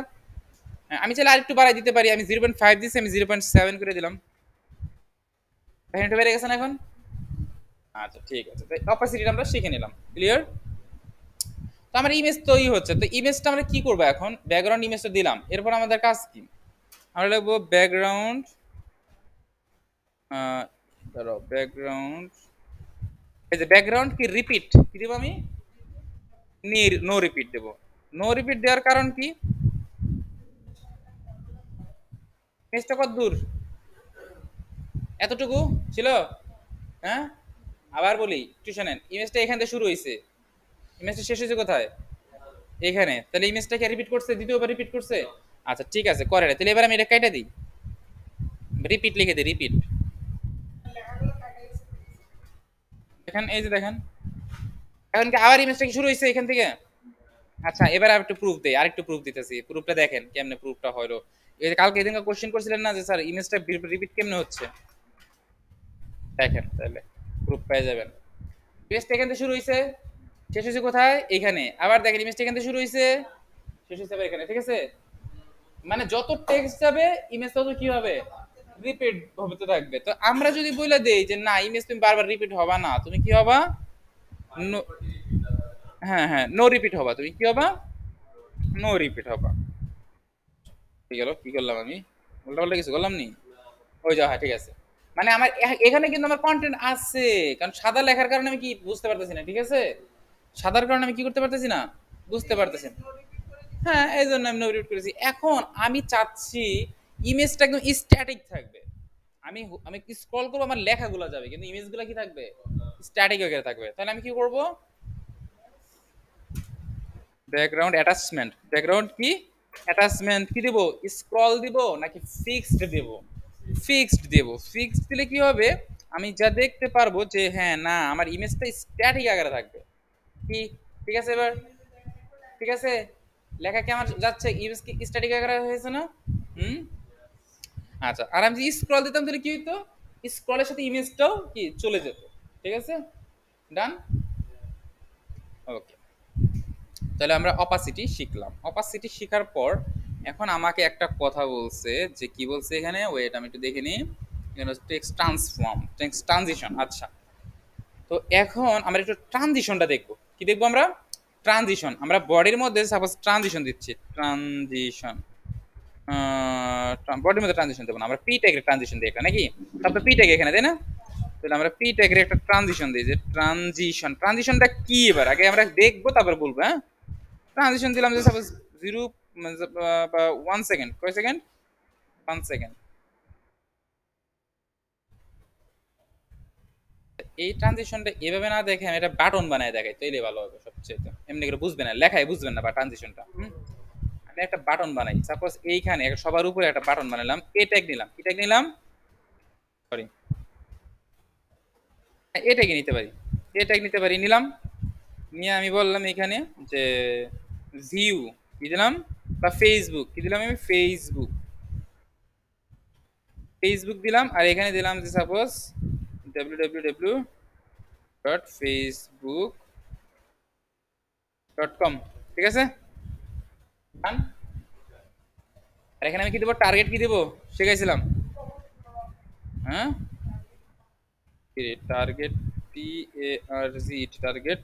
হ্যাঁ, আমি চাইলে আরেকটু বাড়াই দিতে পারি, আমি 0.5 দিচ্ছি, আমি 0.7 করে দিলাম, দেখেন একটু বেড়ে গেছে না এখন। আচ্ছা ঠিক আছে, তাই অপাসিটিটা আমরা শিখে নিলাম, ক্লিয়ার। তো আমার ইমেজ তৈরি হচ্ছে, তো ইমেজটা আমরা কি করবো, এখন ব্যাকগ্রাউন্ড ইমেজটা দিলাম, এরপর আমাদের কাজ কি, আমরা লিখবো ব্যাকগ্রাউন্ড, ধরো ব্যাকগ্রাউন্ড, এই যে ব্যাকগ্রাউন্ড কি রিপিট কি দেবো আমি, নো রিপিট দেবো। নো রিপিট দেওয়ার কারণ কি, ইমেজটা কত দূর, এতটুকু ছিল, হ্যাঁ। আবার বলি একটু শোনেন, ইমেজটা এখান থেকে শুরু হয়েছে, ইমেজটা শেষ হয়েছে কোথায়, এখানে, তাহলে ইমেজটাকে রিপিট করছে, দ্বিতীয়বার রিপিট করছে। আচ্ছা ঠিক আছে, করে না, তাহলে এবার আমি এটা কেটে দিই, রিপিট লিখে দিই, রিপিট। দেখেন এই যে দেখেন, এখন কি আবার ইমেজটা কি শুরু হয়েছে এখান থেকে? আচ্ছা এবার আর একটু প্রুফ দেই, আরেকটু প্রুফ দিতেছি, প্রুফটা দেখেন কেমনে প্রুফটা হলো। এই যে কালকে এদিনকে কোশ্চেন করছিলেন না যে স্যার ইমেজটা রিপিট কেমনে হচ্ছে, দেখেন তাহলে প্রুফ পেয়ে যাবেন। ইমেজটা এখান থেকে শুরু হয়েছে, শেষ হয়েছে কোথায়? এখানে। আবার দেখেন ইমেজটা এখান থেকে শুরু হয়েছে, শেষ হয়েছে আবার এখানে, ঠিক আছে? মানে যত টেক্সট যাবে ইমেজ তত কি হবে, রিপিট হতে থাকবে। তো আমরা যদি বলে দেই যে না ইমেজ তুমি বারবার রিপিট হবা না, তুমি কি হবা, হ্যাঁ হ্যাঁ নো রিপিট হবা, তুমি কি হবা, নো রিপিট হবা। ঠিক গেল, কি করলাম আমি, উল্টা পাল্টা কিছু করলাম নি, ওই যা, হ্যাঁ ঠিক আছে। মানে আমার এখানে কিন্তু আমার কন্টেন্ট আছে, কারণ সাদা লেখার কারণে আমি কি বুঝতে পারতেছি না, ঠিক আছে? সাদার কারণে আমি কি করতে পারতেছি না, বুঝতে পারতেছি না। হ্যাঁ এই জন্য আমি নো রিপিট করেছি। এখন আমি চাচ্ছি ইমেজটা একদম স্ট্যাটিক থাকবে, আমি আমি স্ক্রল করবো আমার লেখাগুলো যাবে কিন্তু ইমেজগুলো কি থাকবে, স্ট্যাটিক হয়ে থাকবে। তাহলে আমি কি করব, ব্যাকগ্রাউন্ড অ্যাটাচমেন্ট, ব্যাকগ্রাউন্ড কি অ্যাটাচমেন্ট কি দিব, স্ক্রল দিব নাকি ফিক্সড দেব, ফিক্সড দেব। ফিক্সড দিলে কি হবে, আমি যা দেখতে পারবো যে হ্যাঁ না আমার ইমেজটা স্ট্যাটিক আকারে থাকবে। কি ঠিক আছে এবার, ঠিক আছে? লেখা কি আমার যাচ্ছে, ইমেজ কি স্ট্যাটিক আকারে হয়েছে না? হুম। আচ্ছা আর আমি যদি স্ক্রল দিতাম তাহলে কি হইতো, স্ক্রলের সাথে ইমেজটাও কি চলে যেত, ঠিক আছে? ডান, ওকে। তাহলে আমরা অপাসিটি শিখলাম। অপাসিটি শেখার পর এখন আমাকে একটা কথা বলছে, যে কি বলছে এখানে, ওয়েট আমি একটু দেখে নিই। এখানে টেক্সট ট্রান্সফর্ম, টেক্সট ট্রানজিশন। আচ্ছা তো এখন আমরা একটু ট্রানজিশনটা দেখবো। কি দেখবো আমরা, ট্রানজিশন। আমরা বডির মধ্যে সাপোজ ট্রানজিশন দিচ্ছি, ট্রানজিশন, বডির মধ্যে ট্রানজিশন দেবো না, আমরা পি ট্যাগের ট্রানজিশন দিই একটা নাকি, তারপর পি ট্যাগ এখানে তাই না? তাহলে আমরা পি ট্যাগের একটা ট্রানজিশন দিই, যে ট্রানজিশন, ট্রানজিশনটা কি এবার আগে আমরা দেখবো তারপর বলবো। হ্যাঁ ট্রানজিশন দিলাম যে সাপোজ 0 বা 1 সেকেন্ড, কয় সেকেন্ড, 1 সেকেন্ড। এই ট্রানজিশনটা এভাবে না দেখে আমি এটা বাটন বানায় দেখাই তাইলে ভালো হবে সবচেয়ে। এমনি করে বুঝবে না, লেখায় বুঝবেন না বা ট্রানজিশনটা। আমি একটা বাটন বানাই, সাপোজ এইখানে সবার উপরে একটা বাটন বানালাম, এ ট্যাগ নিলাম, কি ট্যাগ নিলাম, সরি এ ট্যাগ নিতে পারি, এ ট্যাগ নিতে পারি, নিলাম। নিয়ে আমি বললাম এখানে যে ভিউ কি দিলাম, বা ফেসবুক কি দিলাম, আমি ফেসবুক, ফেসবুক দিলাম। আর এখানে দিলাম যে সাপোজ www.facebook.com, ঠিক আছে? Done? আর এখানে আমি কি দেবো, টার্গেট কি দেবো শিখাইছিলাম, হ্যাঁ টার্গেট, টি এ আর জি, টার্গেট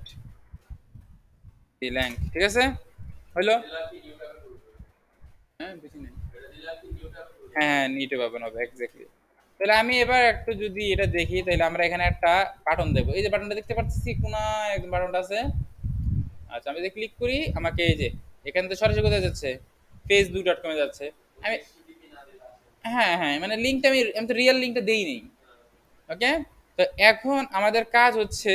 ল্যাঙ্ক, ঠিক আছে? হইলো, হ্যাঁ বেশি নেই, হ্যাঁ নিটে পাবেন হবে এক্স্যাক্টলি। তাহলে আমি এবার একটু যদি এটা দেখি, তাহলে আমরা এখানে একটা বাটন দেবো, এই যে বাটনটা দেখতে পাচ্ছি কোনায় একদম বাটনটা আছে। আচ্ছা আমি যদি ক্লিক করি আমাকে এই যে এখান থেকে সরাসরি কোথায় যাচ্ছে, facebook.com এ যাচ্ছে। আমি হ্যাঁ হ্যাঁ মানে লিঙ্কটা আমি তো রিয়েল লিঙ্কটা দেই নেই, ওকে? তো এখন আমাদের কাজ হচ্ছে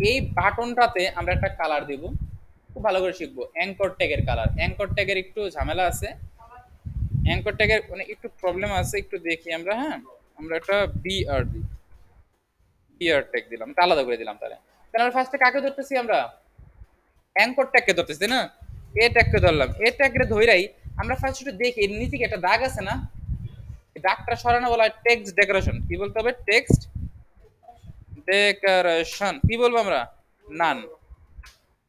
এই বাটনটাতে আমরা একটা কালার দেব, খুব ভালো করে শিখবো অ্যাঙ্কর ট্যাগের কালার। অ্যাঙ্কর ট্যাগের একটু ঝামেলা আছে, অ্যাঙ্কর ট্যাগের মানে একটু প্রবলেম আছে, একটু দেখি আমরা। হ্যাঁ আমরা একটা বিআর দিই, বিআর ট্যাগ দিলাম, এটা আলাদা করে দিলাম। তাহলে তাহলে আমরা ফার্স্টে কাকে ধরতেছি, আমরা অ্যাঙ্কর ট্যাগকে ধরতেছি না, এ ট্যাগকে ধরলাম। এ ট্যাগকে ধইরাই আমরা ফার্স্ট একটু দেখি এর নিচে কি একটা দাগ আছে না, এই দাগটা সরানো বলা হয় টেক্সট ডেকোরেশন। কি বলতে হবে, টেক্সট ডেকোরেশন। কি বলবো আমরা, নান,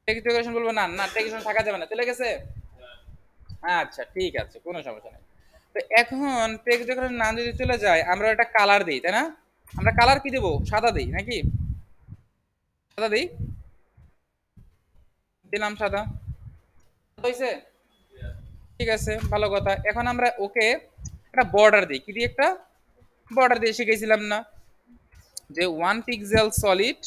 টেক্সট ডেকোরেশন বলবো, নান না টেক্সট থাকা যাবে না, চলে গেছে? আচ্ছা ঠিক আছে কোনো সমস্যা নেই। তো এখন টেক্সট ডেকোরেশন নাম যদি চলে যায়, আমরা একটা কালার দিই তাই না, আমরা কালার কি দেবো, সাদা দিই নাকি, সাদা দিই, দিলাম সাদা, হয়েছে? ঠিক আছে ভালো কথা। এখন আমরা ওকে একটা বর্ডার দিই, কি দিয়ে একটা বর্ডার দিয়ে শিখেছিলাম না, যে 1 পিক্সেল সলিড,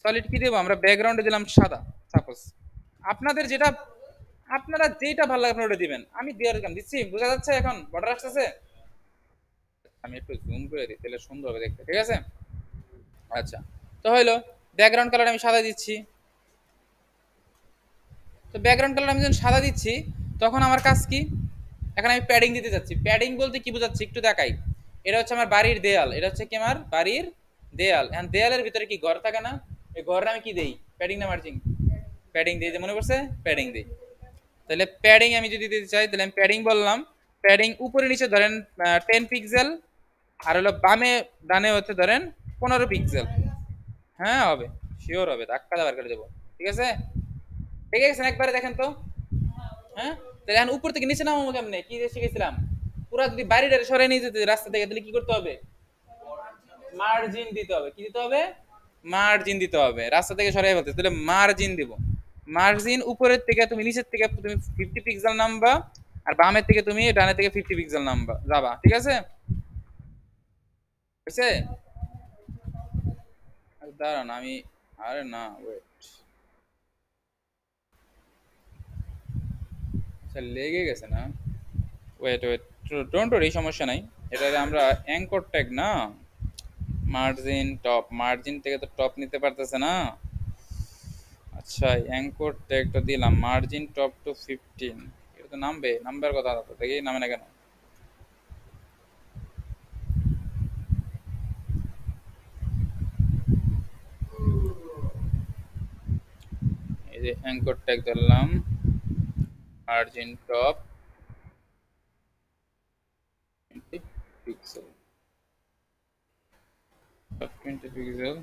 সলিড কি দেবো আমরা, ব্যাকগ্রাউন্ডে দিলাম সাদা সাপোজ। আপনাদের যেটা, আপনারা যেটা ভালো লাগে আপনারা ওটা দিবেন, আমি দেওয়ার কাম দিচ্ছি, বোঝা যাচ্ছে এখন বর্ডার আসতেছে? আমি একটু জুম করে দিই তাহলে সুন্দর হবে দেখতে, ঠিক আছে? আচ্ছা তো হইলো, ব্যাকগ্রাউন্ড কালার আমি সাদা দিচ্ছি। তো ব্যাকগ্রাউন্ড কালার আমি যখন সাদা দিচ্ছি তখন আমার কাজ কি, এখন আমি প্যাডিং দিতে যাচ্ছি। প্যাডিং বলতে কি বোঝাচ্ছি একটু দেখাই। এটা হচ্ছে আমার বাড়ির দেয়াল, এটা হচ্ছে কি আমার বাড়ির দেয়াল। এখন দেয়ালের ভিতরে কি ঘর থাকে না, এই ঘরে আমি কি দেই, প্যাডিং না মার্জিন? প্যাডিং দিই, যে মনে পড়ছে, প্যাডিং দিই। তাহলে প্যাডিং আমি যদি দিতে চাই তাহলে আমি প্যাডিং বললাম। প্যাডিং উপরে নিচে ধরেন 10 পিক্সেল, আর হলো বামে ডানে হচ্ছে ধরেন 15 পিক্সেল। হ্যাঁ হবে, শিওর হবে, ধাক্কা দাবার করে দেবো। ঠিক আছে, ঠিক আছে একবারে দেখেন তো। হ্যাঁ, তাহলে এখন উপর থেকে নিচে নামাবো কেমনে, কি দিয়ে শিখেছিলাম? পুরা যদি বাড়িটা সরাই নিয়ে যেতে রাস্তা থেকে, তাহলে কি করতে হবে? মার্জিন দিতে হবে। কি দিতে হবে? মার্জিন দিতে হবে। রাস্তা থেকে সরাই ফেলতে, তাহলে মার্জিন দিব। মার্জিন উপরের থেকে তুমি নিচের থেকে তুমি 50 পিক্সেল নামবা, আর বামের থেকে তুমি ডানের থেকে 50 পিক্সেল নামবা যাবা। ঠিক আছে, বুঝছে? দাঁড়ান আমি, আরে না ওয়েট, আচ্ছা লেগে গেছে না, ওয়েট ওয়েট, ডোন্ট ওয়ারি, সমস্যা নাই। এটাতে আমরা অ্যাঙ্কর ট্যাগ না, মার্জিন টপ, মার্জিন থেকে তো টপ নিতে পারতেছে না। আচ্ছা অ্যাঙ্কর ট্যাগটা দিলাম, মার্জিন টপ টু 15, এটা তো নামবে, নাম্বার কথা তো দেখি নামে না কেন। এই যে অ্যাঙ্কর ট্যাগ ধরলাম, margin top 20 pixel, 20 pixel,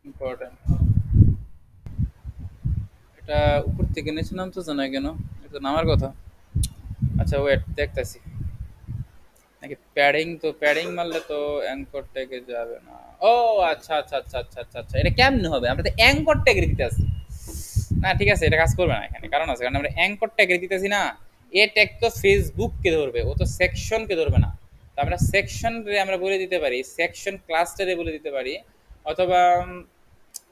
important. এটা উপর থেকে নিচে নামতেছে না কেন, এটা নামার কথা। আচ্ছা ওয়েট দেখতেছি, নাকি প্যাডিং, তো প্যাডিং মারলে তো অ্যাঙ্কর ট্যাগে যাবে না। ও আচ্ছা আচ্ছা আচ্ছা আচ্ছা আচ্ছা আচ্ছা, এটা কেমনে হবে? আমরা তো অ্যাঙ্কর ট্যাগে দিতে আছি না। ঠিক আছে, এটা কাজ করবে না এখানে, কারণ আছে, কারণ আমরা অ্যাঙ্কর ট্যাগে দিতেছি না। এ ট্যাগ তো ফেসবুককে ধরবে, ও তো সেকশনকে ধরবে না। তো আমরা সেকশন রে আমরা বলে দিতে পারি, সেকশন ক্লাস্টারে বলে দিতে পারি, অথবা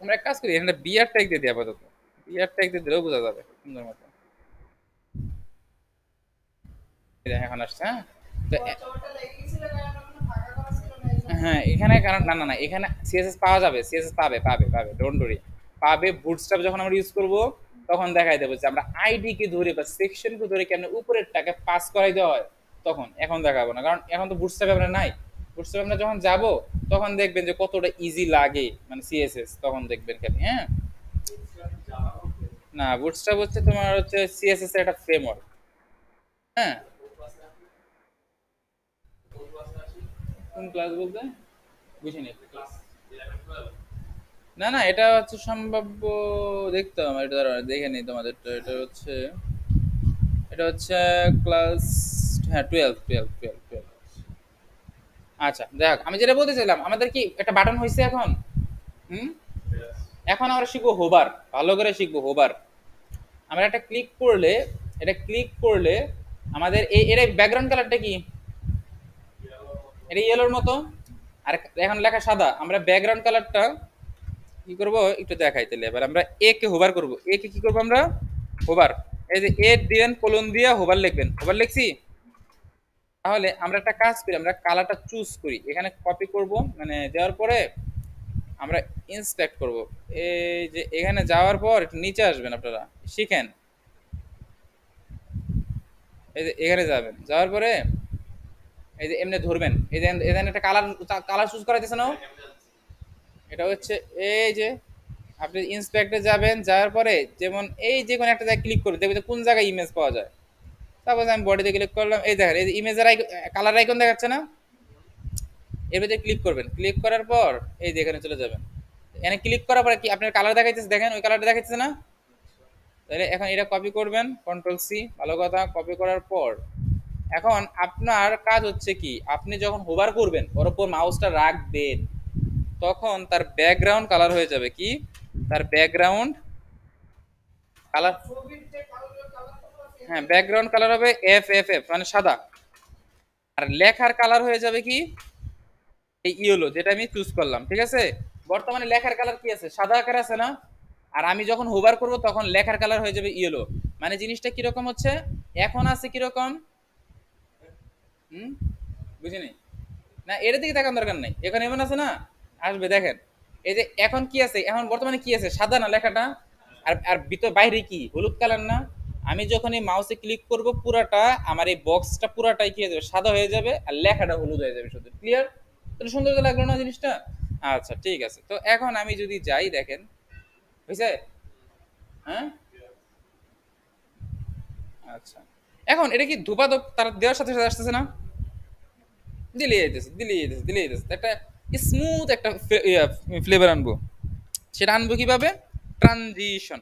আমরা এক কাজ করি, এখানে বিআর ট্যাগ দিয়ে দিই আপাতত। বিআর ট্যাগ দিয়ে দিলেও বোঝা যাবে সুন্দর মতো। এই দেখেন, এখন আসছে। হ্যাঁ, তো হ্যাঁ এখানে কারণ না না না, এখানে সিএসএস পাওয়া যাবে, সিএসএস পাবে পাবে পাবে, ডোন্ট ওরি। পাবে, বুটস্ট্র্যাপ যখন আমরা ইউজ করব তখন দেখাই দেবো যে আমরা আইডি কে ধরে বা সেকশন কে ধরে কেমনে উপরেরটাকে পাস করাই দেওয়া হয়, তখন। এখন দেখাবো না, কারণ এখন তো বুটস্ট্র্যাপ আমরা নাই। বুটস্ট্র্যাপ আমরা যখন যাব তখন দেখবেন যে কতটা ইজি লাগে, মানে সিএসএস, তখন দেখবেন খালি। হ্যাঁ, না বুটস্ট্র্যাপ হচ্ছে তোমার হচ্ছে সিএসএস এর একটা ফ্রেমওয়ার্ক। হ্যাঁ, কোন ক্লাস বলতে বুঝিনি। না না, এটা হচ্ছে সম্ভাব্য, দেখতে হবে এটা, দাঁড়াও দেখে নিই তোমাদের। এটা হচ্ছে, এটা হচ্ছে ক্লাস, হ্যাঁ 12 12 12 12। আচ্ছা দেখ, আমি যেটা বলতে চাইলাম, আমাদের কি একটা বাটন হয়েছে এখন? হুম, এখন আমরা শিখবো হোবার, ভালো করে শিখবো হোবার। আমরা একটা ক্লিক করলে, এটা ক্লিক করলে আমাদের এই, এর ব্যাকগ্রাউন্ড কালারটা কি? এটা ইয়েলোর মতো, আর এখন লেখা সাদা। আমরা ব্যাকগ্রাউন্ড কালারটা কি করব একটু দেখাই, তাহলে এবার আমরা এ কে হোভার করব। এ কে কি করব আমরা? হোভার। এই যে এ দিবেন কোলন দিয়া হোভার লিখবেন, হোভার লিখছি। তাহলে আমরা একটা কাজ করি, আমরা কালারটা চুজ করি, এখানে কপি করব, মানে দেওয়ার পরে আমরা ইন্সপেক্ট করব। এই যে এখানে যাওয়ার পর একটু নিচে আসবেন, আপনারা শিখেন। এই যে এখানে যাবেন, যাওয়ার পরে এই যে এমনি ধরবেন, এই যে এখানে একটা কালার, কালার চুজ করা যাচ্ছে না? এটা হচ্ছে, এই যে আপনি ইন্সপেক্টে যাবেন, যাওয়ার পরে যেমন এই যে কোনো একটা জায়গায় ক্লিক করে দেখবেন যে কোন জায়গায় ইমেজ পাওয়া যায়। তারপর আমি বডিতে ক্লিক করলাম, এই দেখেন এই যে ইমেজের কালার আইকন দেখাচ্ছে না, এর ভিতরে ক্লিক করবেন। ক্লিক করার পর এই যে এখানে চলে যাবেন। এখানে ক্লিক করার পরে কি আপনার কালার দেখাইতেছে, দেখেন ওই কালারটা দেখাইতেছে না? তাহলে এখন এটা কপি করবেন, কন্ট্রোল সি, ভালো কথা। কপি করার পর এখন আপনার কাজ হচ্ছে কি, আপনি যখন হোভার করবেন, ওর উপর মাউসটা রাখবেন, তখন তার ব্যাকগ্রাউন্ড কালার হয়ে যাবে কি, তার ব্যাকগ্রাউন্ড কালার, হ্যাঁ ব্যাকগ্রাউন্ড কালার হবে এফ এফ এফ, মানে সাদা। আর লেখার কালার হয়ে যাবে কি, এই ইয়েলো, যেটা আমি চুজ করলাম। ঠিক আছে, বর্তমানে লেখার কালার কি আছে, সাদা আকার আছে না? আর আমি যখন হোভার করব তখন লেখার কালার হয়ে যাবে ইয়েলো। মানে জিনিসটা কিরকম হচ্ছে, এখন আছে কিরকম, হুম, বুঝিনি। না এর দিকে তাকান দরকার নাই, এখন এমন আছে না, আসবে দেখেন। এই যে এখন কি আছে, এখন বর্তমানে কি আছে, সাদা না লেখাটা, আর আর ভিতর বাইরে কি হলুদ কালার না? আমি যখন এই মাউসে ক্লিক করব পুরাটা আমার এই বক্সটা পুরাটাই কি হয়ে যাবে, সাদা হয়ে যাবে, আর লেখাটা হলুদ হয়ে যাবে শুধু। ক্লিয়ার? তাহলে সুন্দর তো লাগলো না জিনিসটা? আচ্ছা ঠিক আছে, তো এখন আমি যদি যাই দেখেন, বুঝছে? হ্যাঁ, আচ্ছা। এখন এটা কি ধূপা তো তার দেওয়ার সাথে সাথে আসতেছে না? দিলেই যেতেছে, দিলেই যেতেছে, দিলেই যেতেছে, একটা স্মুথ একটা ফ্লেভার আনবো। সেটা আনবো কিভাবে? ট্রানজিশন।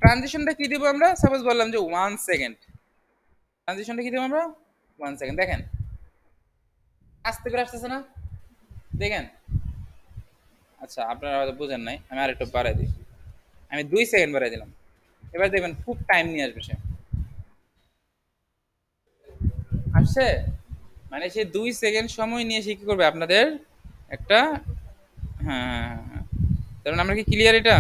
ট্রানজিশনটা কি দিব আমরা? সাপোজ বললাম যে 1 সেকেন্ড। ট্রানজিশনটা কি দেবো আমরা? 1 সেকেন্ড। দেখেন আস্তে করে আসতেছে না? দেখেন। আচ্ছা আপনারা হয়তো বুঝেন নাই, আমি আর একটু বাড়াই দিই। আমি 2 সেকেন্ড বাড়াই দিলাম। এবার দেখবেন খুব টাইম নিয়ে আসবে সে। আসছে? মানে সে 2 সেকেন্ড সময় নিয়ে সে কি করবে আপনাদের একটা, হ্যাঁ হ্যাঁ হ্যাঁ হ্যাঁ। তার মানে আমরা কি ক্লিয়ার এটা?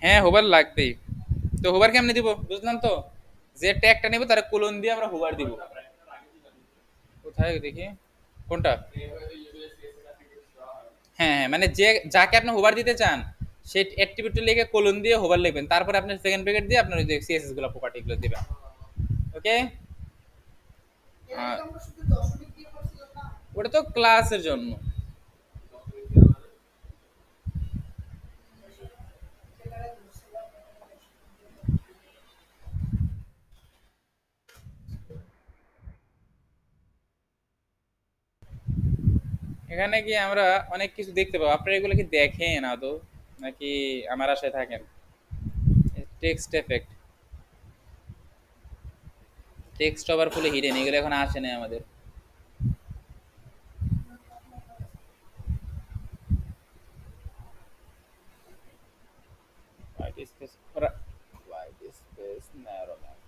হ্যাঁ হোবার লাগবেই। তো হোবার কেমনে দিব বুঝলাম তো, যে ট্যাগটা নেব তার কোলন দিয়ে আমরা হোবার দিব। কোথায় দেখি কোনটা? হ্যাঁ হ্যাঁ, মানে যে যাকে আপনি হোবার দিতে চান সেই অ্যাট্রিবিউটটা লিখে কোলন দিয়ে হোবার লিখবেন, তারপরে আপনি সেকেন্ড ব্র্যাকেট দিয়ে আপনার ওই যে সিএসএস গুলো প্রপার্টি গুলো দিবেন। ওকে। ওটা তো ক্লাসের জন্য। এখানে কি আমরা অনেক কিছু দেখতে পাবো, আপনারা এগুলো কি দেখেন আদৌ নাকি আমার আশায় থাকেন? Text effect, text overflow hidden, এগুলো এখন আসে না আমাদের। White space, white space narrow map.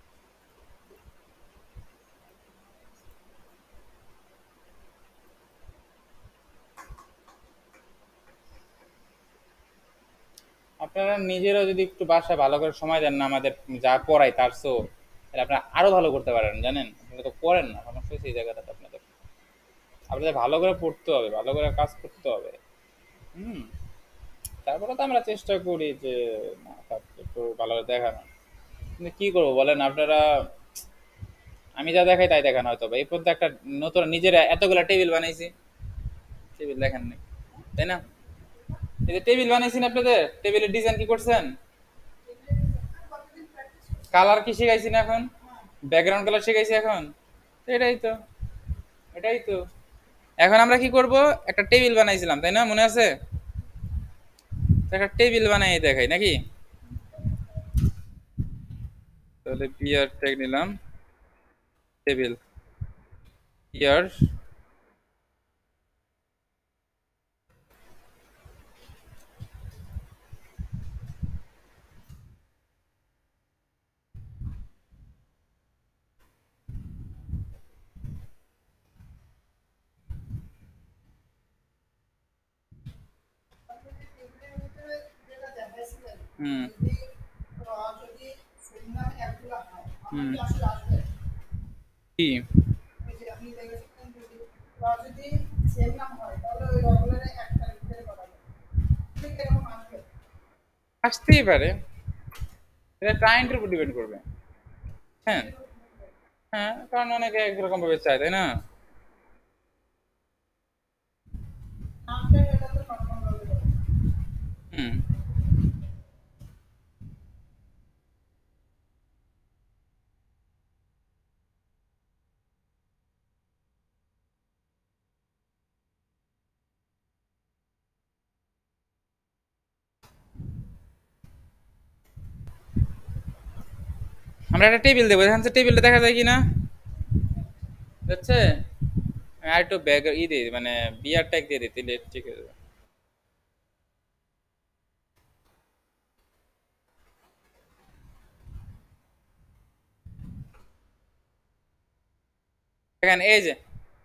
আপনারা নিজেরাও যদি একটু বাসায় ভালো করে সময় দেন না আমাদের যা পড়াই তার সো, তাহলে আপনারা আরো ভালো করতে পারেন। জানেন আপনারা তো করেন না, সমস্যা হচ্ছে এই জায়গাটাতে। আপনাদের আপনাদের ভালো করে পড়তে হবে, ভালো করে কাজ করতে হবে। হুম। তারপরে তো আমরা চেষ্টা করি যে না একটু ভালো করে দেখানো, কিন্তু কি করবো বলেন আপনারা? আমি যা দেখাই তাই দেখানো হয়তো বা এই পর্যন্ত একটা নতুন নিজেরা এতগুলা টেবিল বানাইছি, টেবিল দেখেন নাই, তাই না? এই যে টেবিল বানাইছেন আপনাদের, টেবিলের ডিজাইন কি করছেন? কালার কি শিখাইছি না এখন? ব্যাকগ্রাউন্ড কালার শিখাইছি এখন। তো এটাই তো, এটাই তো। এখন আমরা কি করব? একটা টেবিল বানাইছিলাম তাই না, মনে আছে? তো একটা টেবিল বানাই দেখাই নাকি? তাহলে বিয়ার ট্যাগ নিলাম, টেবিল, ইয়ার। হুম হুম। কি? আসতেই পারে, এটা ক্লায়েন্টের উপর ডিপেন্ড করবে। হ্যাঁ হ্যাঁ, কারণ অনেকে একরকম ভাবে চায় তাই না? হুম। আমরা একটা টেবিল দেবো, এখান থেকে টেবিলটা দেখা যায় কি না? যাচ্ছে। আমি আর একটু ব্যাগ ই দিই, মানে বিয়ার ট্যাগ দিয়ে দিই, তাহলে ঠিক আছে। দেখেন এই যে,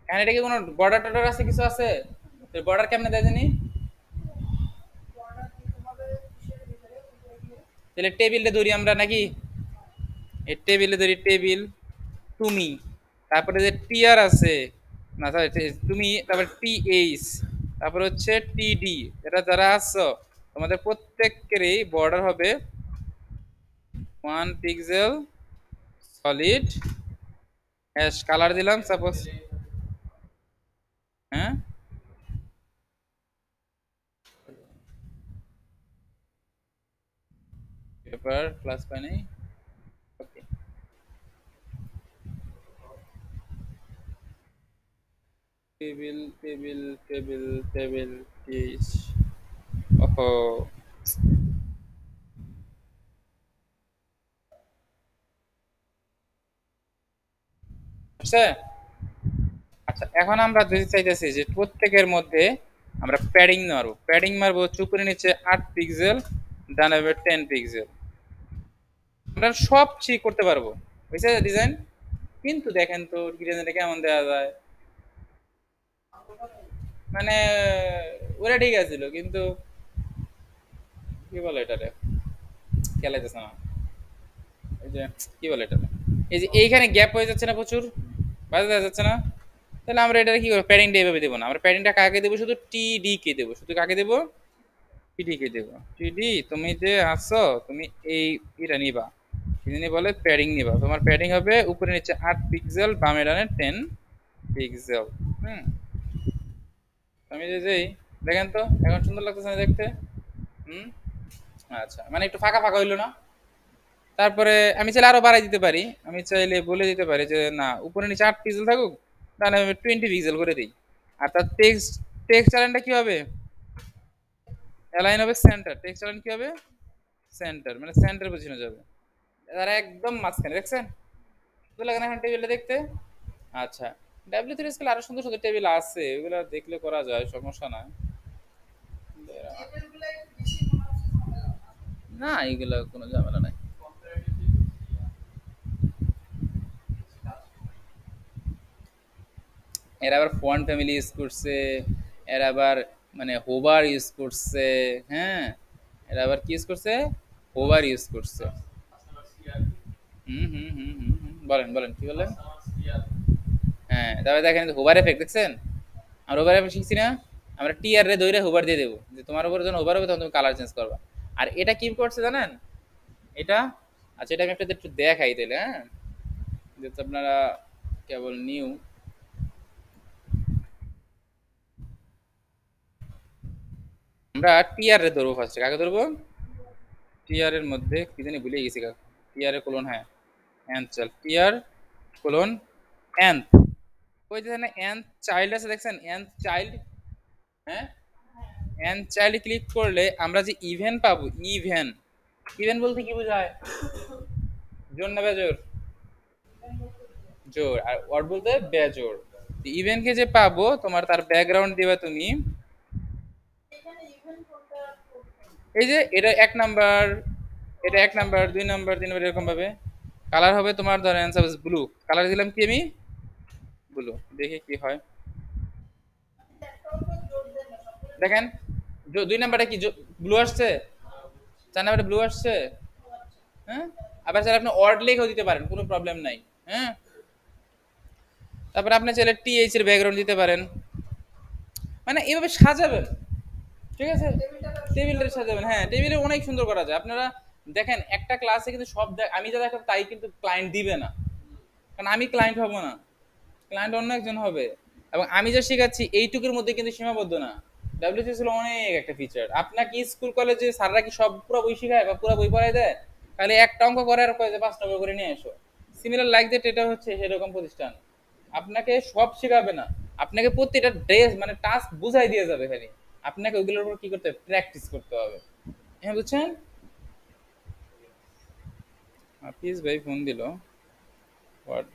এখানে এটা কি কোনো বর্ডার টর্ডার আছে, কিছু আছে? বর্ডার কেমনে দেয় জানি? তাহলে টেবিলটা ধরি আমরা নাকি? এই টেবিলে ধরি টেবিল, তুমি, তারপরে যে টিআর আছে, না সরি তুমি, তারপরে টিএইচ, তারপর হচ্ছে টিডি, এটা যারা আছো তোমাদের প্রত্যেকেরই বর্ডার হবে 1 পিক্সেল সলিড হ্যাশ কালার দিলাম সাপোজ। হ্যাঁ, পেপার প্লাস পানি। Okay, table table table table টিচ। ওহো, বুঝছে? আচ্ছা, এখন আমরা যদি চাইতেছি যে প্রত্যেকের মধ্যে আমরা প্যাডিং মারবো, প্যাডিং মারবো হচ্ছে উপরে নিচে 8 পিক্সেল, ডান হবে 10 পিক্সেল। আমরা সব ঠিক করতে পারবো, বুঝছে ডিজাইন? কিন্তু দেখেন তো ডিজাইনটা কেমন দেওয়া যায়। মানে ওরা ঠিক আছিল, কিন্তু কি বলে এটারে, খেলাইতেছে না। এই যে কি বলে এটা, এই যে এইখানে গ্যাপ হয়ে যাচ্ছে না প্রচুর, বাজে দেওয়া যাচ্ছে না। তাহলে আমরা এটা কি করবো, প্যাডিংটা এভাবে দেবো না, আমরা প্যাডিংটা কাকে দেবো, শুধু টিডি কে দেবো, শুধু কাকে দেবো, টিডি কে দেবো। টিডি তুমি যে আসো, তুমি এই এটা নিবা, যিনি বলে প্যাডিং নিবা, তোমার প্যাডিং হবে উপরে নিচে 8 পিক্সেল, বামে ডানে 10 পিক্সেল। হুম, আমি যে যেই দেখেন তো এখন সুন্দর লাগতেছে না দেখতে? হুম, আচ্ছা, মানে একটু ফাঁকা ফাঁকা হইলো না? তারপরে আমি চাইলে আরো বাড়াই দিতে পারি, আমি চাইলে বলে দিতে পারি যে না, উপরে নিচে 8 পিক্সেল থাকুক, তাহলে আমি 20 পিক্সেল করে দিই। আর তার টেক্সট, টেক্সট অ্যালাইনটা কি হবে, অ্যালাইন হবে সেন্টার, টেক্সট অ্যালাইন কি হবে সেন্টার, মানে সেন্টার পজিশনে যাবে, তারা একদম মাঝখানে, দেখছেন? তো লাগে না এখন টেবিলটা দেখতে? আচ্ছা, ডাব্লিউ3 স্কেল আরো সুন্দর সুন্দর টেবিল আছে, ওগুলো দেখলে করা যায়, সমস্যা না। না, এগুলো কোনো ঝামেলা নাই। এরা আবার ফন্ট ফ্যামিলি ইউজ করছে, এরা আবার মানে হোভার ইউজ করছে। হ্যাঁ, এরা আবার কি ইউজ করছে, হোভার ইউজ করছে। হুম হুম হুম হুম হুম, বলেন বলেন কি বলেন। হ্যাঁ, তারপরে দেখেন হোভার এফেক্ট দেখছেন, আমরা হোভার এফেক্ট শিখছি না, আমরা টি আর রে ধরে হোভার দিয়ে দেবো, যে তোমার উপরে যখন হোভার হবে তখন তুমি কালার চেঞ্জ করবা। আর এটা কি করছে জানেন, এটা, আচ্ছা এটা আমি একটা একটু দেখাই তাহলে, হ্যাঁ, যেহেতু আপনারা কেবল নিউ, আমরা টিআর রে ধরবো ফার্স্টে, কাকে ধরবো, টিআর এর মধ্যে কি জানি ভুলে গেছি, টিআর এর কোলন, হ্যাঁ এন্থ, চল টিআর কোলন এন্থ, ওই যে এন্থ চাইল্ড আছে দেখছেন, এন্থ চাইল্ড। হ্যাঁ, এন্থ চাইল্ড ক্লিক করলে আমরা যে ইভেন পাবো, ইভেন, ইভেন বলতে কি বোঝায়, জোর না বেজোর, জোর, আর ওয়ার্ড বলতে বেজোর। ইভেনকে যে পাবো তোমার, তার ব্যাকগ্রাউন্ড দিবা তুমি, এই যে এটা 1 নাম্বার, এটা 1 নাম্বার, 2 নাম্বার, 3 নাম্বার, এরকম ভাবে কালার হবে তোমার, ধরেন সাপোজ ব্লু, কালার দিলাম কি আমি, ব্লু, দেখি কি হয়। দেখেন 2 নাম্বারটা কি ব্লু আসছে, 4 নাম্বারে ব্লু আসছে। হ্যাঁ, আবার স্যার আপনি অড লেখেও দিতে পারেন, কোনো প্রবলেম নাই। হ্যাঁ, তারপরে আপনি চাইলে টিএইচ এর ব্যাকগ্রাউন্ড দিতে পারেন, মানে এইভাবে সাজাবেন। ঠিক আছে, টেবিলটা সাজাবেন, হ্যাঁ টেবিলে অনেক সুন্দর করা যায়। আপনারা দেখেন একটা ক্লাসে কিন্তু সব আমি যা দেখাবো তাই কিন্তু ক্লায়েন্ট দিবে না, কারণ আমি ক্লায়েন্ট হব না, ক্লায়েন্ট অন্য একজন হবে। এবং আমি যা শেখাচ্ছি এইটুকুর মধ্যে কিন্তু সীমাবদ্ধ না, ডাব্লিউসি ছিল অনেক একটা ফিচার। আপনাকে স্কুল কলেজে স্যাররা কি সব পুরো বই শেখায় বা পুরো বই পড়ায় দেয়, খালি একটা অঙ্ক করে আর কয়ে যে 5 নম্বর করে নিয়ে এসো। সিমিলার লাইক দ্যাট এটা হচ্ছে সেরকম প্রতিষ্ঠান, আপনাকে সব শেখাবে না, আপনাকে প্রত্যেকটা ড্রেস মানে টাস্ক বুঝাই দিয়ে যাবে, খালি আপনাকে ওইগুলোর উপর কি করতে হবে, প্র্যাকটিস করতে হবে। হ্যাঁ বুঝছেন? হাফিজ ভাই ফোন দিল, হোয়াট